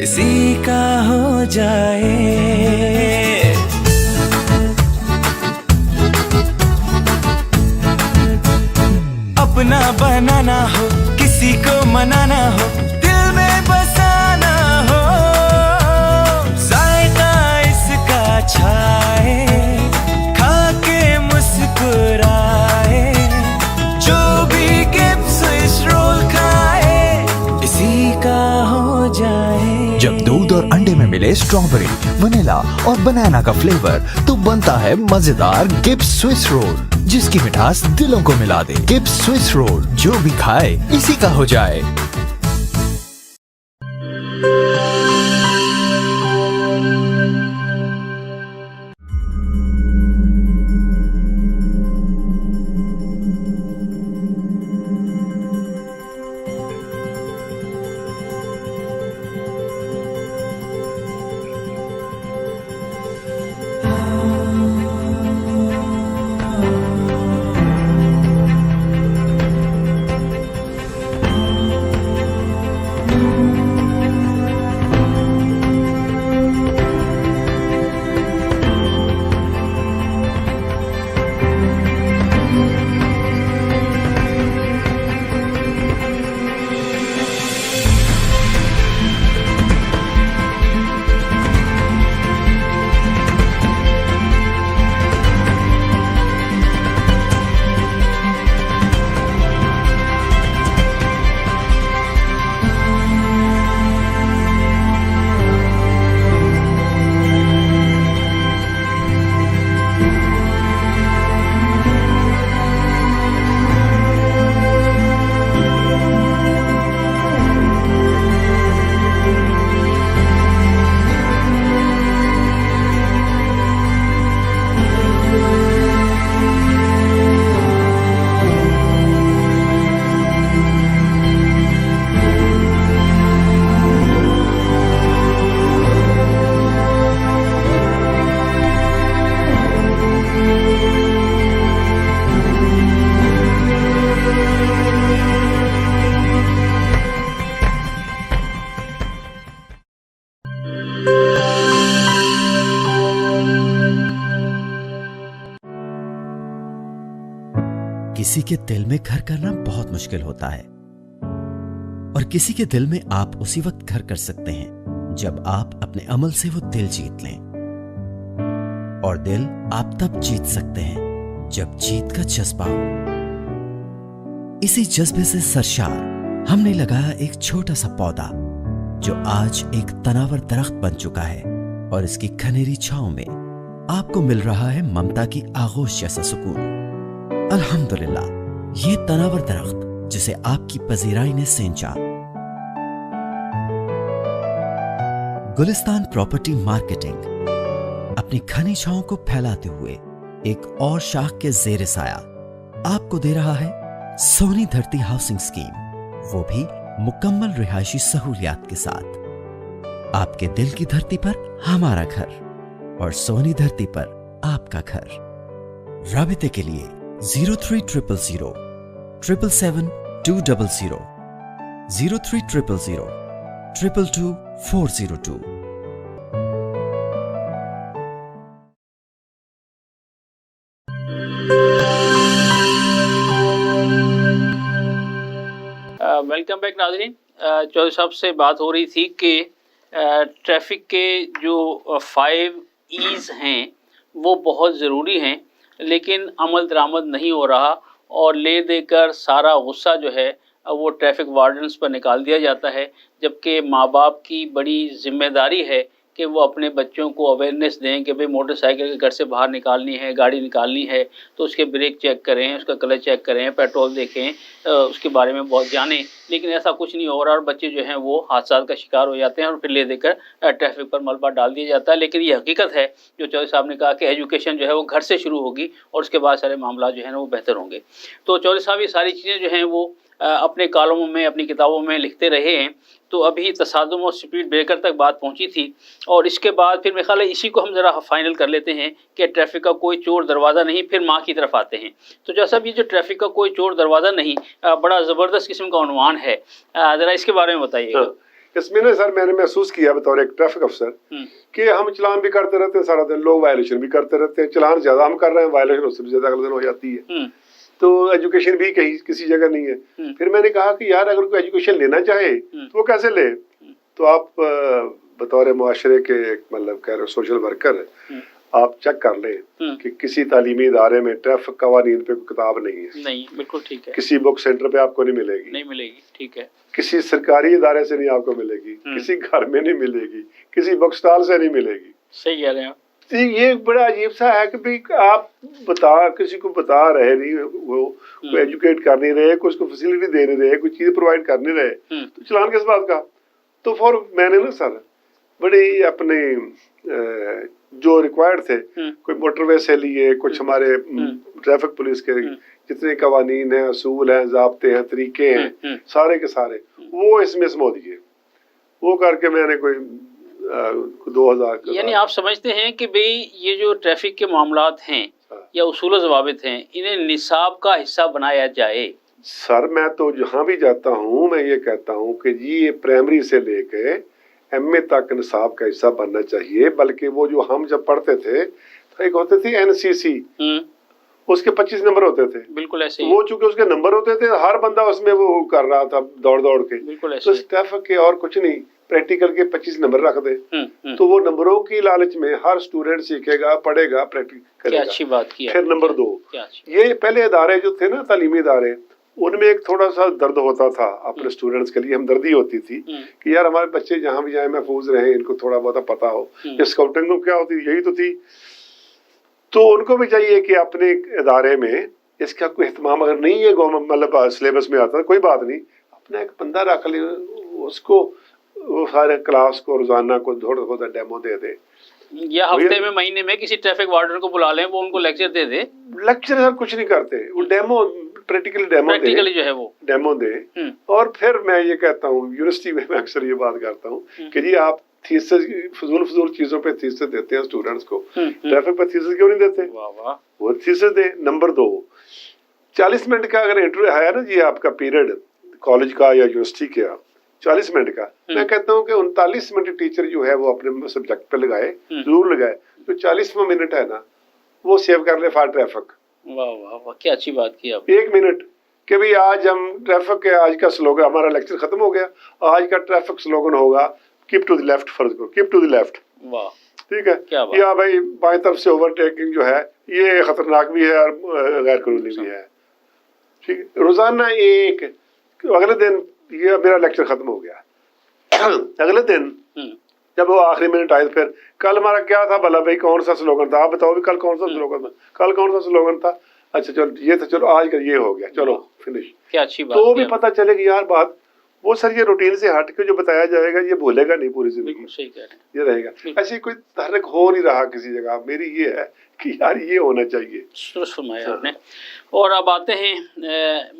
[SPEAKER 4] इसी का हो जाए। अपना बनाना हो, किसी को मनाना हो, दिल में बसाना हो, जायका इसका छाए, खा के मुस्कुराए। जो भी गिब्स स्विस रोल खाए इसी का हो जाए।
[SPEAKER 5] जब दूध और अंडे में मिले स्ट्रॉबेरी, वनीला और बनाना का फ्लेवर, तो बनता है मजेदार गिब्स स्विस रोल, जिसकी मिठास दिलों को मिला दे। गिब्स स्विस रोल, जो भी खाए इसी का हो जाए।
[SPEAKER 15] किसी के दिल में घर करना बहुत मुश्किल होता है, और किसी के दिल में आप उसी वक्त घर कर सकते हैं जब आप अपने अमल से वो दिल जीत लें। और दिल आप तब जीत सकते हैं जब जीत का जज्बा हो। इसी जज्बे से सरशार हमने लगाया एक छोटा सा पौधा जो आज एक तनावर दरख्त बन चुका है, और इसकी घनेरी छांव में आपको मिल रहा है ममता की आगोश जैसा सुकून। अल्हम्दुलिल्लाह, ये तनावर दरख्त जिसे आपकी पजीराई ने सेंचा। गुलिस्तान प्रॉपर्टी मार्केटिंग अपनी घनी छांव को फैलाते हुए एक और शाख के जेर साया आपको दे रहा है सोनी धरती हाउसिंग स्कीम, वो भी मुकम्मल रिहायशी सहूलियात के साथ। आपके दिल की धरती पर हमारा घर, और सोनी धरती पर आपका घर। राबिते के लिए 0300 777 200 0300 222 402।
[SPEAKER 2] वेलकम बैक नाज़रीन। चौधरी साहब से बात हो रही थी कि ट्रैफिक के जो 5 E's हैं वो बहुत ज़रूरी हैं, लेकिन अमल दरामद नहीं हो रहा, और ले देकर सारा गुस्सा जो है वो ट्रैफिक वार्डन्स पर निकाल दिया जाता है, जबकि माँ बाप की बड़ी जिम्मेदारी है कि वो अपने बच्चों को अवेयरनेस दें कि भाई मोटरसाइकिल के घर से बाहर निकालनी है, गाड़ी निकालनी है तो उसके ब्रेक चेक करें, उसका क्लच चेक करें, पेट्रोल देखें, उसके बारे में बहुत जानें। लेकिन ऐसा कुछ नहीं हो रहा, और बच्चे जो हैं वो हादसा का शिकार हो जाते हैं और फिर ले देकर ट्रैफिक पर मलबा डाल दिया जाता है। लेकिन ये हकीकत है जो चौधरी साहब ने कहा कि एजुकेशन जो है वो घर से शुरू होगी और उसके बाद सारे मामला जो है ना वो बेहतर होंगे। तो चौधरी साहब ये सारी चीज़ें जो हैं वो अपने कॉलमों में, अपनी किताबों में लिखते रहे हैं। तो अभी तसादुम और स्पीड ब्रेकर तक बात पहुंची थी, और इसके बाद फिर मेरे ख्याल है इसी को हम ज़रा फाइनल कर लेते हैं कि ट्रैफिक का कोई चोर दरवाज़ा नहीं, फिर माँ की तरफ आते हैं। तो जैसा भी जो ट्रैफिक का कोई चोर दरवाज़ा नहीं बड़ा ज़बरदस्त किस्म का उन्वान है, ज़रा इसके बारे में बताइएगा।
[SPEAKER 3] इसमें ना सर मैंने महसूस किया बतौर एक ट्रैफिक अफसर कि हम चलान भी करते रहते हैं सारा दिन, लोग वायलेशन भी करते रहते हैं। चलान ज़्यादा हम कर रहे हैं, वायलेशन उससे भी ज़्यादा अगले दिन हो जाती है। तो एजुकेशन भी कहीं किसी जगह नहीं है। फिर मैंने कहा कि यार अगर कोई एजुकेशन लेना चाहे तो वो कैसे ले। तो आप बतौर मुआशरे के मतलब कह रहे सोशल वर्कर आप चेक कर लें कि किसी तालीमी इदारे में ट्रैफिक कवानीन पे कोई किताब नहीं है।
[SPEAKER 2] नहीं, बिल्कुल ठीक है।
[SPEAKER 3] किसी बुक सेंटर पे आपको नहीं मिलेगी।
[SPEAKER 2] नहीं मिलेगी, ठीक है।
[SPEAKER 3] किसी सरकारी इदारे से नहीं आपको मिलेगी, किसी घर में नहीं मिलेगी, किसी बुक स्टॉल से नहीं मिलेगी।
[SPEAKER 2] सही कह रहे हैं आप।
[SPEAKER 3] ये बड़ा अजीब सा है कि भाई आप किसी को बता रहे नहीं, वो एजुकेट कर नहीं रहे, कुछ को फैसिलिटी दे नहीं रहे, कुछ चीज प्रोवाइड कर नहीं रहे, तो चलान किस बात का। तो फॉर मैंने ना सर बड़े अपने जो रिक्वायर्ड थे, कोई मोटरवे से लिए, कुछ हमारे ट्रैफिक पुलिस के जितने कवानीन हैं, असूल हैं, ज़ाब्ते हैं, तरीके हैं, सारे के सारे वो इसमें समो दिए। वो करके मैंने कोई 2000
[SPEAKER 2] यानी आप समझते हैं कि भाई ये जो ट्रैफिक के मामलात हैं या उसूल ज़वाबित हैं, इन्हें निसाब का हिस्सा बनाया जाए।
[SPEAKER 3] सर मैं तो जहाँ भी जाता हूँ मैं ये कहता हूँ कि जी ये प्राइमरी से लेके MA तक निसाब का हिस्सा बनना चाहिए। बल्कि वो जो हम जब पढ़ते थे तो एक होते थे NCC, उसके 25 नंबर होते थे।
[SPEAKER 2] बिल्कुल ऐसे
[SPEAKER 3] वो चूंकि उसके नंबर होते थे, हर बंदा उसमें वो कर रहा था दौड़ दौड़ के।
[SPEAKER 2] बिल्कुल ऐसे।
[SPEAKER 3] तो ट्रैफिक के और कुछ नहीं, प्रैक्टिकल के 25 नंबर रख दे। तो वो नंबरों की लालच में हर स्टूडेंट सीखेगा, पढ़ेगा, प्रैक्टिस करेगा।
[SPEAKER 2] अच्छी बात की।
[SPEAKER 3] फिर नंबर 2, ये पहले इदारे जो थे ना तालीमी इदारे, उनमें एक थोड़ा सा दर्द होता था अपने स्टूडेंट्स के लिए, हमदर्दी होती थी कि यार हमारे बच्चे जहाँ भी जाए महफूज रहे, इनको थोड़ा बहुत पता हो। स्काउटिंग क्या होती यही तो थी। तो उनको भी चाहिए कि अपने इदारे में इसका कोई एहतमाम अगर नहीं है मतलब सिलेबस में आता, कोई बात नहीं, अपना एक बंदा रख ले, उसको वो सारे क्लास को रोजाना को थोड़ा थोड़ा डेमो दे दे,
[SPEAKER 2] या हफ्ते में महीने में किसी ट्रैफिक वार्डन को बुला लें, वो उनको लेक्चर दे दे।
[SPEAKER 3] लेक्चर सर कुछ नहीं करते, वो डेमो प्रैक्टिकली
[SPEAKER 2] जो है वो डेमो
[SPEAKER 3] दे। और फिर मैं ये कहता हूँ यूनिवर्सिटी में मैं अक्सर ये बात करता हूँ कि जी आप थीसिस फजूल चीजों पे थीसिस देते हैं स्टूडेंट्स को, ट्रैफिक पे थीसिस क्यों नहीं देते? वो थीसिस दे। नंबर 2, 40 मिनट का अगर इंटरव्यू है ना जी आपका पीरियड कॉलेज का या यूनिवर्सिटी का 40 मिनट का, मैं कहता हूँ कि 39 मिनट टीचर जो है वो अपने सब्जेक्ट पे लगाए, जरूर लगाए। तो 40वां मिनट है ना वो सेव कर ले फॉर ट्रैफिक।
[SPEAKER 2] वाह वाह वाह, क्या अच्छी बात की आप।
[SPEAKER 3] 1 मिनट कि भाई आज हम ट्रैफिक के आज का स्लोगन, हमारा लेक्चर खत्म हो गया, आज का ट्रैफिक स्लोगन होगा कीप टू द लेफ्ट, फर्ज करो कीप टू द लेफ्ट,
[SPEAKER 2] वाह
[SPEAKER 3] ठीक है,
[SPEAKER 2] क्या बात।
[SPEAKER 3] या भाई बाएं तरफ से ओवरटेकिंग जो है ये खतरनाक भी है और गैर कानूनी भी है, ठीक है। रोजाना एक, अगले दिन ये मेरा लेक्चर खत्म हो गया अगले दिन जब वो आखिरी मिनट आए फिर कल हमारा क्या था भला भाई, कौन सा स्लोगन था, आप बताओ भी कल कौन सा स्लोगन था, कल कौन सा स्लोगन था, अच्छा चलो ये था, चलो आज का ये हो गया, चलो फिनिश।
[SPEAKER 2] क्या अच्छी बात।
[SPEAKER 3] तो भी पता चलेगी यार बात वो सर, ये रूटीन से हट के जो बताया जाएगा ये भूलेगा नहीं पूरी जिंदगी,
[SPEAKER 2] सही कह रहे हैं,
[SPEAKER 3] ये रहेगा। ऐसी कोई तहरीक हो नहीं रहा किसी जगह, मेरी ये है कि यार ये होना चाहिए।
[SPEAKER 2] फरमाया आपने। और अब आते हैं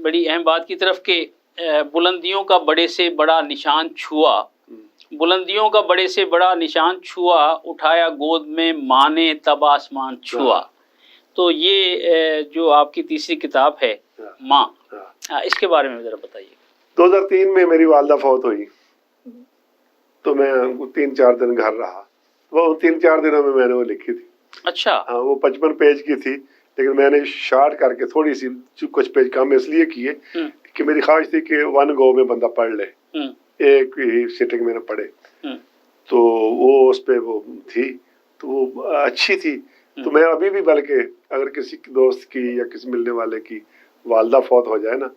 [SPEAKER 2] बड़ी अहम बात की तरफ के बुलंदियों का बड़े से बड़ा निशान छुआ, बुलंदियों का बड़े से बड़ा निशान छुआ, उठाया गोद में माँ ने तब आसमान छुआ। तो ये जो आपकी तीसरी किताब है माँ, इसके बारे में ज़रा बताइए।
[SPEAKER 3] 2003 में मेरी वालदा फौत हुई, तो मैं 3-4 दिन घर रहा, वो 3-4 दिनों में मैंने वो लिखी थी।
[SPEAKER 2] अच्छा।
[SPEAKER 3] हाँ, वो 55 पेज की थी, लेकिन मैंने शार्ट करके थोड़ी सी कुछ पेज कम इसलिए किए कि मेरी ख्वाहिश थी कि 1 गो में बंदा पढ़ ले, एक ही सिटिंग में न पढ़े। तो वो उस पे वो थी, तो वो अच्छी थी। तो मैं अभी भी बल्कि अगर किसी दोस्त की या किसी मिलने वाले की वालदा फौत हो जाए ना,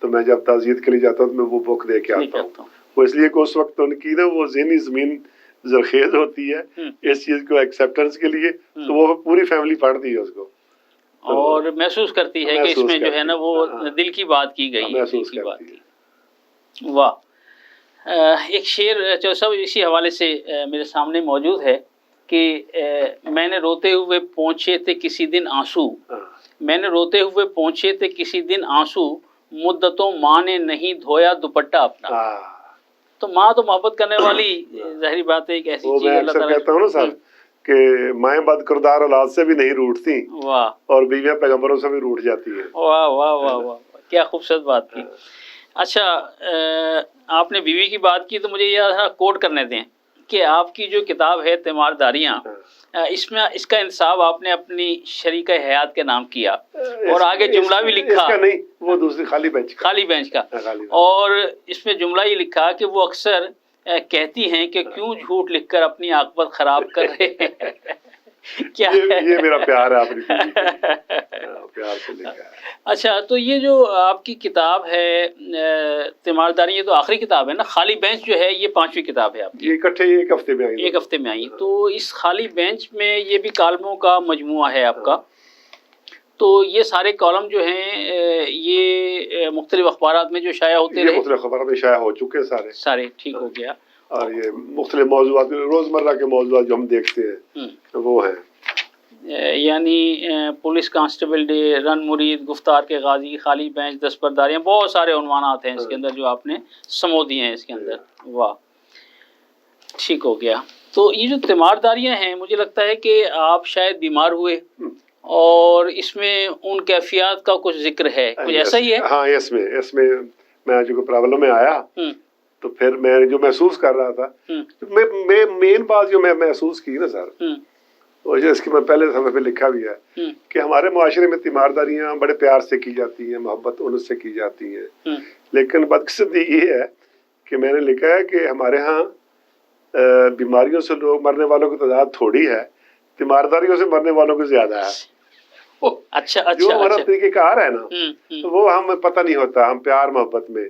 [SPEAKER 3] तो मैं जब ताज़ियत के लिए जाता हूँ तो मैं वो बुक दे के आता हूँ। वो इसलिए कि उस वक्त उनकी ना वो ज़हनी ज़मीन जरखेज होती है इस चीज़ को एक्सेप्टेंस के लिए, तो वो पूरी फैमिली पढ़ती है उसको
[SPEAKER 2] और महसूस करती है कि इसमें जो है ना वो दिल की बात की गई है, दिल की बात की। वाह। एक शेर जो सब इसी हवाले से मेरे सामने मौजूद है कि मैंने रोते हुए पहुँचे थे किसी दिन आंसू, मैंने रोते हुए पहुँचे थे किसी दिन आंसू, मुद्दतों माँ ने नहीं धोया दुपट्टा अपना। तो माँ तो मोहब्बत करने वाली ज़ाहिर बात है, एक ऐसी चीज़
[SPEAKER 3] मैं अक्सर कहता हूँ ना सर कि माएँ बदकिरदार औलाद से भी नहीं रूठती,
[SPEAKER 2] वाह,
[SPEAKER 3] और बीवियाँ पैगंबरों से भी रूठ जाती हैं।
[SPEAKER 2] वाह वाह वाह वाह, क्या खूबसूरत बात की। अच्छा, आपने बीवी की बात की तो मुझे यह कोट करने दें कि आपकी जो किताब है तीमारदारियाँ, इसमें इसका इंसाफ आपने अपनी शरीक हयात के नाम किया और आगे जुमला भी लिखा।
[SPEAKER 3] इसका नहीं, वो दूसरी खाली बेंच
[SPEAKER 2] का। और इसमें जुमला ये लिखा कि वो अक्सर कहती हैं कि क्यों झूठ लिखकर अपनी आकबत खराब कर रहे हैं। क्या
[SPEAKER 3] ये मेरा प्यार है आपने प्यार से लिखा है।
[SPEAKER 2] अच्छा, तो ये जो आपकी किताब है तीमारदारी, ये तो आखिरी किताब है ना। खाली बेंच जो है ये 5वीं किताब है आपकी,
[SPEAKER 3] ये इकट्ठे एक हफ्ते में आई।
[SPEAKER 2] एक हफ्ते में आई। तो इस खाली बेंच में ये भी कॉलमों का मजमुआ है आपका। तो ये सारे कॉलम जो हैं ये मुख्तलिफ अखबारात में जो शाया होते रहे,
[SPEAKER 3] मुख्तलिफ अखबारों में शाया हो चुके सारे
[SPEAKER 2] ठीक हो गया।
[SPEAKER 3] और ये मुख्तलिफ मौज़ूआत, रोज़मर्रा के मौज़ूआत जो हम देखते हैं वो हैं,
[SPEAKER 2] यानी पुलिस कांस्टेबल डे, रन मुरीद, गुफ्तार के गाजी, खाली बेंच, दस्तबरदारियाँ, बहुत सारे उन्वानात हैं इसके अंदर जो आपने समो दिए हैं इसके अंदर। वाह, ठीक हो गया। तो ये जो तीमारदारियाँ हैं, मुझे लगता है कि आप शायद बीमार हुए और इसमें उन कैफियत का कुछ जिक्र है, कुछ ऐसा ही है?
[SPEAKER 3] हाँ, इसमें मैं जो प्रॉब्लम में आया तो फिर मैं जो महसूस कर रहा था, मैं मेन बात जो मैं महसूस की ना सर, और इसकी मैं पहले समय पे लिखा भी है कि हमारे माशरे में तीमारदारियाँ बड़े प्यार से की जाती हैं, मोहब्बत उनसे की जाती हैं, लेकिन बदकिस्मती ये है कि मैंने लिखा है कि हमारे यहाँ बीमारियों से लोग मरने वालों की तादाद थोड़ी है, तीमारदारियों से मरने वालों की ज्यादा है।
[SPEAKER 2] अच्छा,
[SPEAKER 3] जो हमारा तरीक़ेकार है ना, तो वो हमें पता नहीं होता, हम प्यार मोहब्बत में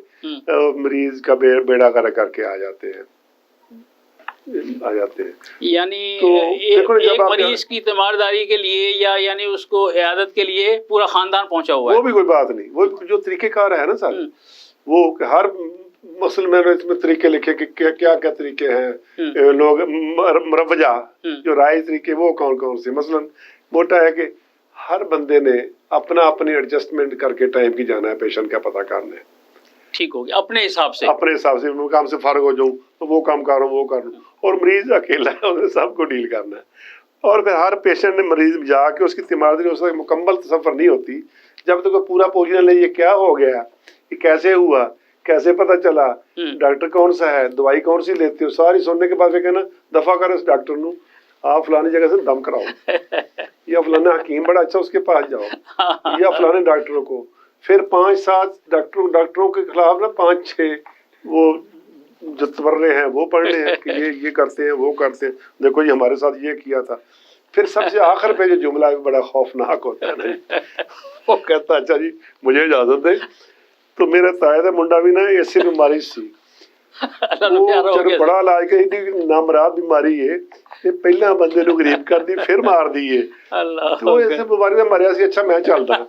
[SPEAKER 3] मरीज का बेड़ा गर्क करके आ जाते हैं।
[SPEAKER 2] यानी तो एक मरीज की तीमारदारी के लिए या यानी उसको इयादत के लिए पूरा खानदान पहुंचा हुआ है,
[SPEAKER 3] वो भी कोई बात नहीं। वो जो तरीक़ेकार है ना सर, वो हर मसल में इसमें तरीके लिखे कि क्या तरीके हैं, लोग मरवजा जो राय तरीके वो कौन कौन से। मसलन मोटा है कि हर बंदे ने अपनी एडजस्टमेंट करके टाइम की जाना है, पेशेंट का पता करना है,
[SPEAKER 2] ठीक हो गया, अपने हिसाब से
[SPEAKER 3] मैं काम से फारग हो जाऊं तो वो काम कर रहा हूँ, वो कर लूँ, और मरीज अकेला है, उन्हें सबको डील करना है। और फिर हर पेशेंट ने मरीज जाके उसकी तीमारदारी उसका मुकम्मल तसव्वुर नहीं होती जब तक तो पूरा पोजीशन ले, ये क्या हो गया, ये कैसे हुआ, कैसे पता चला, डॉक्टर कौन सा है, दवाई कौन सी लेते हो, सारी सुनने के बाद कहना दफा कर इस डॉक्टर नू, آپ فلانی جگہ سے دم کراؤ یا فلانا حکیم بڑا اچھا اس کے پاس جاؤ یا فلانے ڈاکٹروں کو. پھر 5-7 ڈاکٹروں کے خلاف نا 5-6 وہ جو تبرے ہیں وہ پڑھنے ہیں کہ یہ کرتے ہیں وہ کرتے ہیں, دیکھو یہ ہمارے ساتھ یہ کیا تھا. پھر سب سے آخر پہ جو جملہ بھی بڑا خوفناک ہوتا ہے نا, وہ کہتا اچھا جی مجھے اجازت دے. تو میرا تائید منڈا بھی نا ایسی بیماری سی, وہ بڑا علاج کا نامراد بیماری ہے, یہ پہلا بندے نو غریب کر دی پھر مار دیے. تو ایسے بیماری میں مریا سی, اچھا میں چلتا,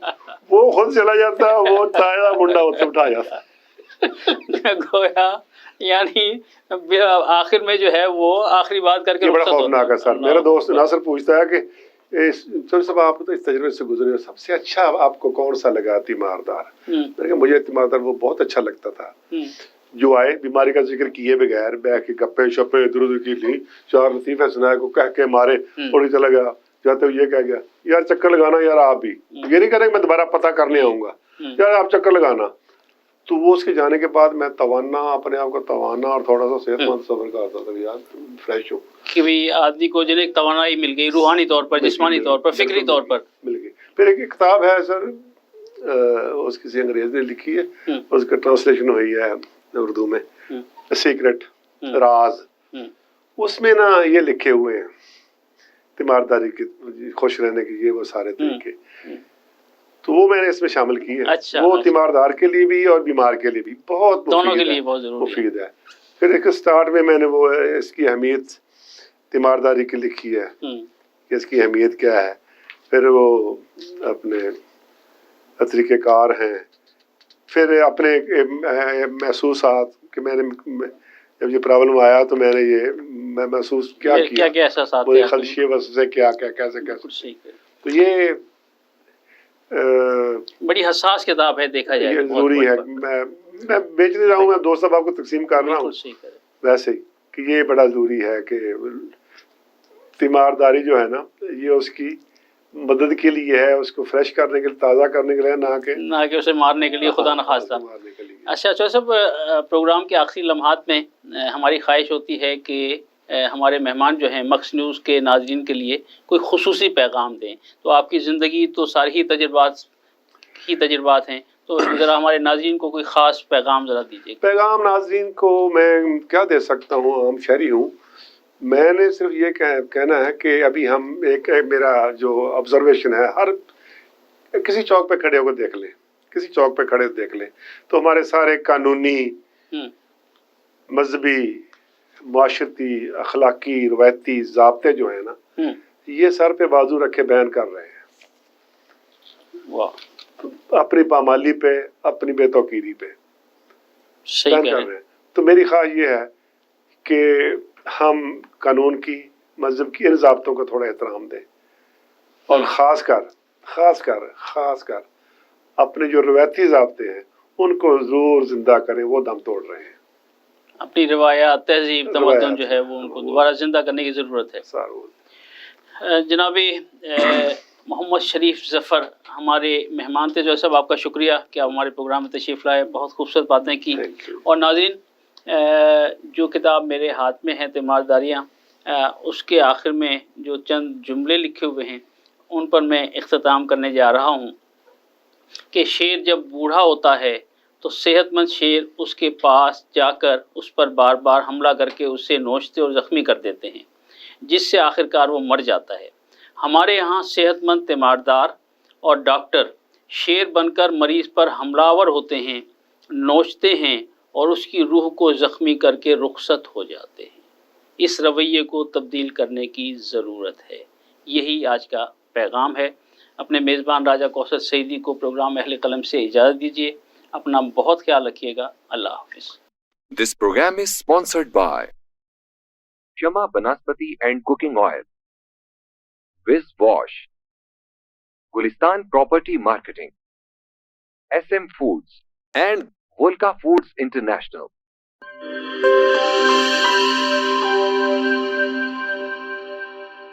[SPEAKER 3] وہ خود چلا جاتا, وہ تائید منڈا اتنے اٹھا جاتا.
[SPEAKER 2] گویا یعنی آخر میں جو ہے وہ آخری بات کر کے
[SPEAKER 3] بڑا خوفناک ہے سر. میرا دوست ناصر پوچھتا ہے کہ صاحب آپ تو اس تجربے سے گزرے, سب سے اچھا آپ کو کون سا لگا تیماردار؟ مجھے تیماردار وہ بہت اچھا لگتا تھا. جو آئے بیماری کا ذکر کیے بغیر بیٹھ کے گپے شپے ادھر ادھر کی لی, 4 لطیفے سنائے کو کہہ کے مارے, اور چلا گیا. جاتے ہوئے یہ کہہ گیا یار چکر لگانا یار آپ بھی, یہ نہیں کریں کہ میں دوبارہ پتہ کرنے آؤں گا, یار آپ چکر لگانا. تو وہ اس کے جانے کے بعد میں توانا, اپنے آپ کو توانا اور تھوڑا سا صحت مند سفر کرتا تھا یار, فریش ہو
[SPEAKER 2] کہ بھئی آدمی کو جنہیں توانائی مل گئی, روحانی طور پر, جسمانی طور پر, فکری طور پر
[SPEAKER 3] مل گئی. پھر ایک کتاب ہے سر, اس کسی انگریز نے لکھی ہے, اس کا ٹرانسلیشن ہوئی ہے اردو میں, سیکرٹ, راز. اس میں نا یہ لکھے ہوئے ہیں تیمارداری کے, خوش رہنے کے یہ وہ سارے طریقے, تو وہ میں نے اس میں شامل کی ہے. وہ تیماردار کے لیے بھی اور بیمار کے لیے بھی بہت مفید ہے. پھر ایک سٹارٹ میں میں نے وہ اس کی اہمیت تیمارداری کی لکھی ہے کہ اس کی اہمیت کیا ہے. پھر وہ اپنے طریقہ کار ہیں, پھر اپنے محسوسات کہ میں نے جب یہ پرابلم آیا تو میں نے یہ محسوس کیا
[SPEAKER 2] احساسات,
[SPEAKER 3] وہ خدشے وسوسے کیا کیسے. تو یہ
[SPEAKER 2] بڑی حساس کتاب ہے, دیکھا جائے
[SPEAKER 3] ضروری ہے. میں بیچ نہیں رہا ہوں, میں دوست صاحب کو تقسیم کر رہا ہوں ویسے ہی کہ یہ بڑا ضروری ہے کہ تیمارداری جو ہے نا یہ اس کی مدد کے لیے ہے, اس کو فریش کرنے کے لیے, تازہ کرنے کے لیے, نہ کہ
[SPEAKER 2] اسے مارنے کے لیے, خدا نخواستہ. اچھا صاحب, پروگرام کے آخری لمحات میں ہماری خواہش ہوتی ہے کہ ہمارے مہمان جو ہیں مکس نیوز کے ناظرین کے لیے کوئی خصوصی پیغام دیں. تو آپ کی زندگی تو ساری ہی تجربات ہیں, تو ذرا ہمارے ناظرین کو کوئی خاص پیغام ذرا دیجیے.
[SPEAKER 3] پیغام ناظرین کو میں کیا دے سکتا ہوں, عام شہری ہوں. میں نے صرف یہ کہنا ہے کہ ابھی ہم ایک میرا جو آبزرویشن ہے, ہر کسی چوک پہ کھڑے ہو کر دیکھ لیں, کسی چوک پہ کھڑے دیکھ لیں تو ہمارے سارے قانونی, مذہبی, معاشرتی, اخلاقی, روایتی ضابطے جو ہیں نا یہ سر پہ بازو رکھے بیان کر رہے ہیں. اپنی پامالی پہ, اپنی بے توقیری پہ بیان کر رہے ہیں. تو میری خواہش یہ ہے کہ ہم قانون کی, مذہب کی ان ضابطوں کو تھوڑا احترام دیں, اور خاص کر اپنے جو روایتی ضابطے ہیں ان کو ضرور زندہ کریں. وہ دم توڑ رہے ہیں,
[SPEAKER 2] اپنی روایات, تہذیب, تمدن جو ہے وہ ان کو دوبارہ زندہ کرنے کی ضرورت ہے. جناب محمد شریف ظفر ہمارے مہمان تھے. جو سب آپ کا شکریہ کہ آپ ہمارے پروگرام میں تشریف لائے, بہت خوبصورت باتیں کی. اور ناظرین, جو کتاب میرے ہاتھ میں ہے تیمارداریاں, اس کے آخر میں جو چند جملے لکھے ہوئے ہیں ان پر میں اختتام کرنے جا رہا ہوں کہ شیر جب بوڑھا ہوتا ہے تو صحت مند شیر اس کے پاس جا کر اس پر بار بار حملہ کر کے اسے نوچتے اور زخمی کر دیتے ہیں, جس سے آخرکار وہ مر جاتا ہے. ہمارے یہاں صحت مند تیماردار اور ڈاکٹر شیر بن کر مریض پر حملہ آور ہوتے ہیں, نوچتے ہیں اور اس کی روح کو زخمی کر کے رخصت ہو جاتے ہیں. اس رویے کو تبدیل کرنے کی ضرورت ہے. یہی آج کا پیغام ہے. اپنے میزبان راجہ کوثر سعیدی کو پروگرام اہل قلم سے اجازت دیجیے. اپنا بہت خیال رکھیے گا. اللہ حافظ.
[SPEAKER 1] This program is sponsored by Shama Banaspati and Cooking Oil, Wiz Wash, Gulistan Property Marketing, SM Foods and Volca Foods International.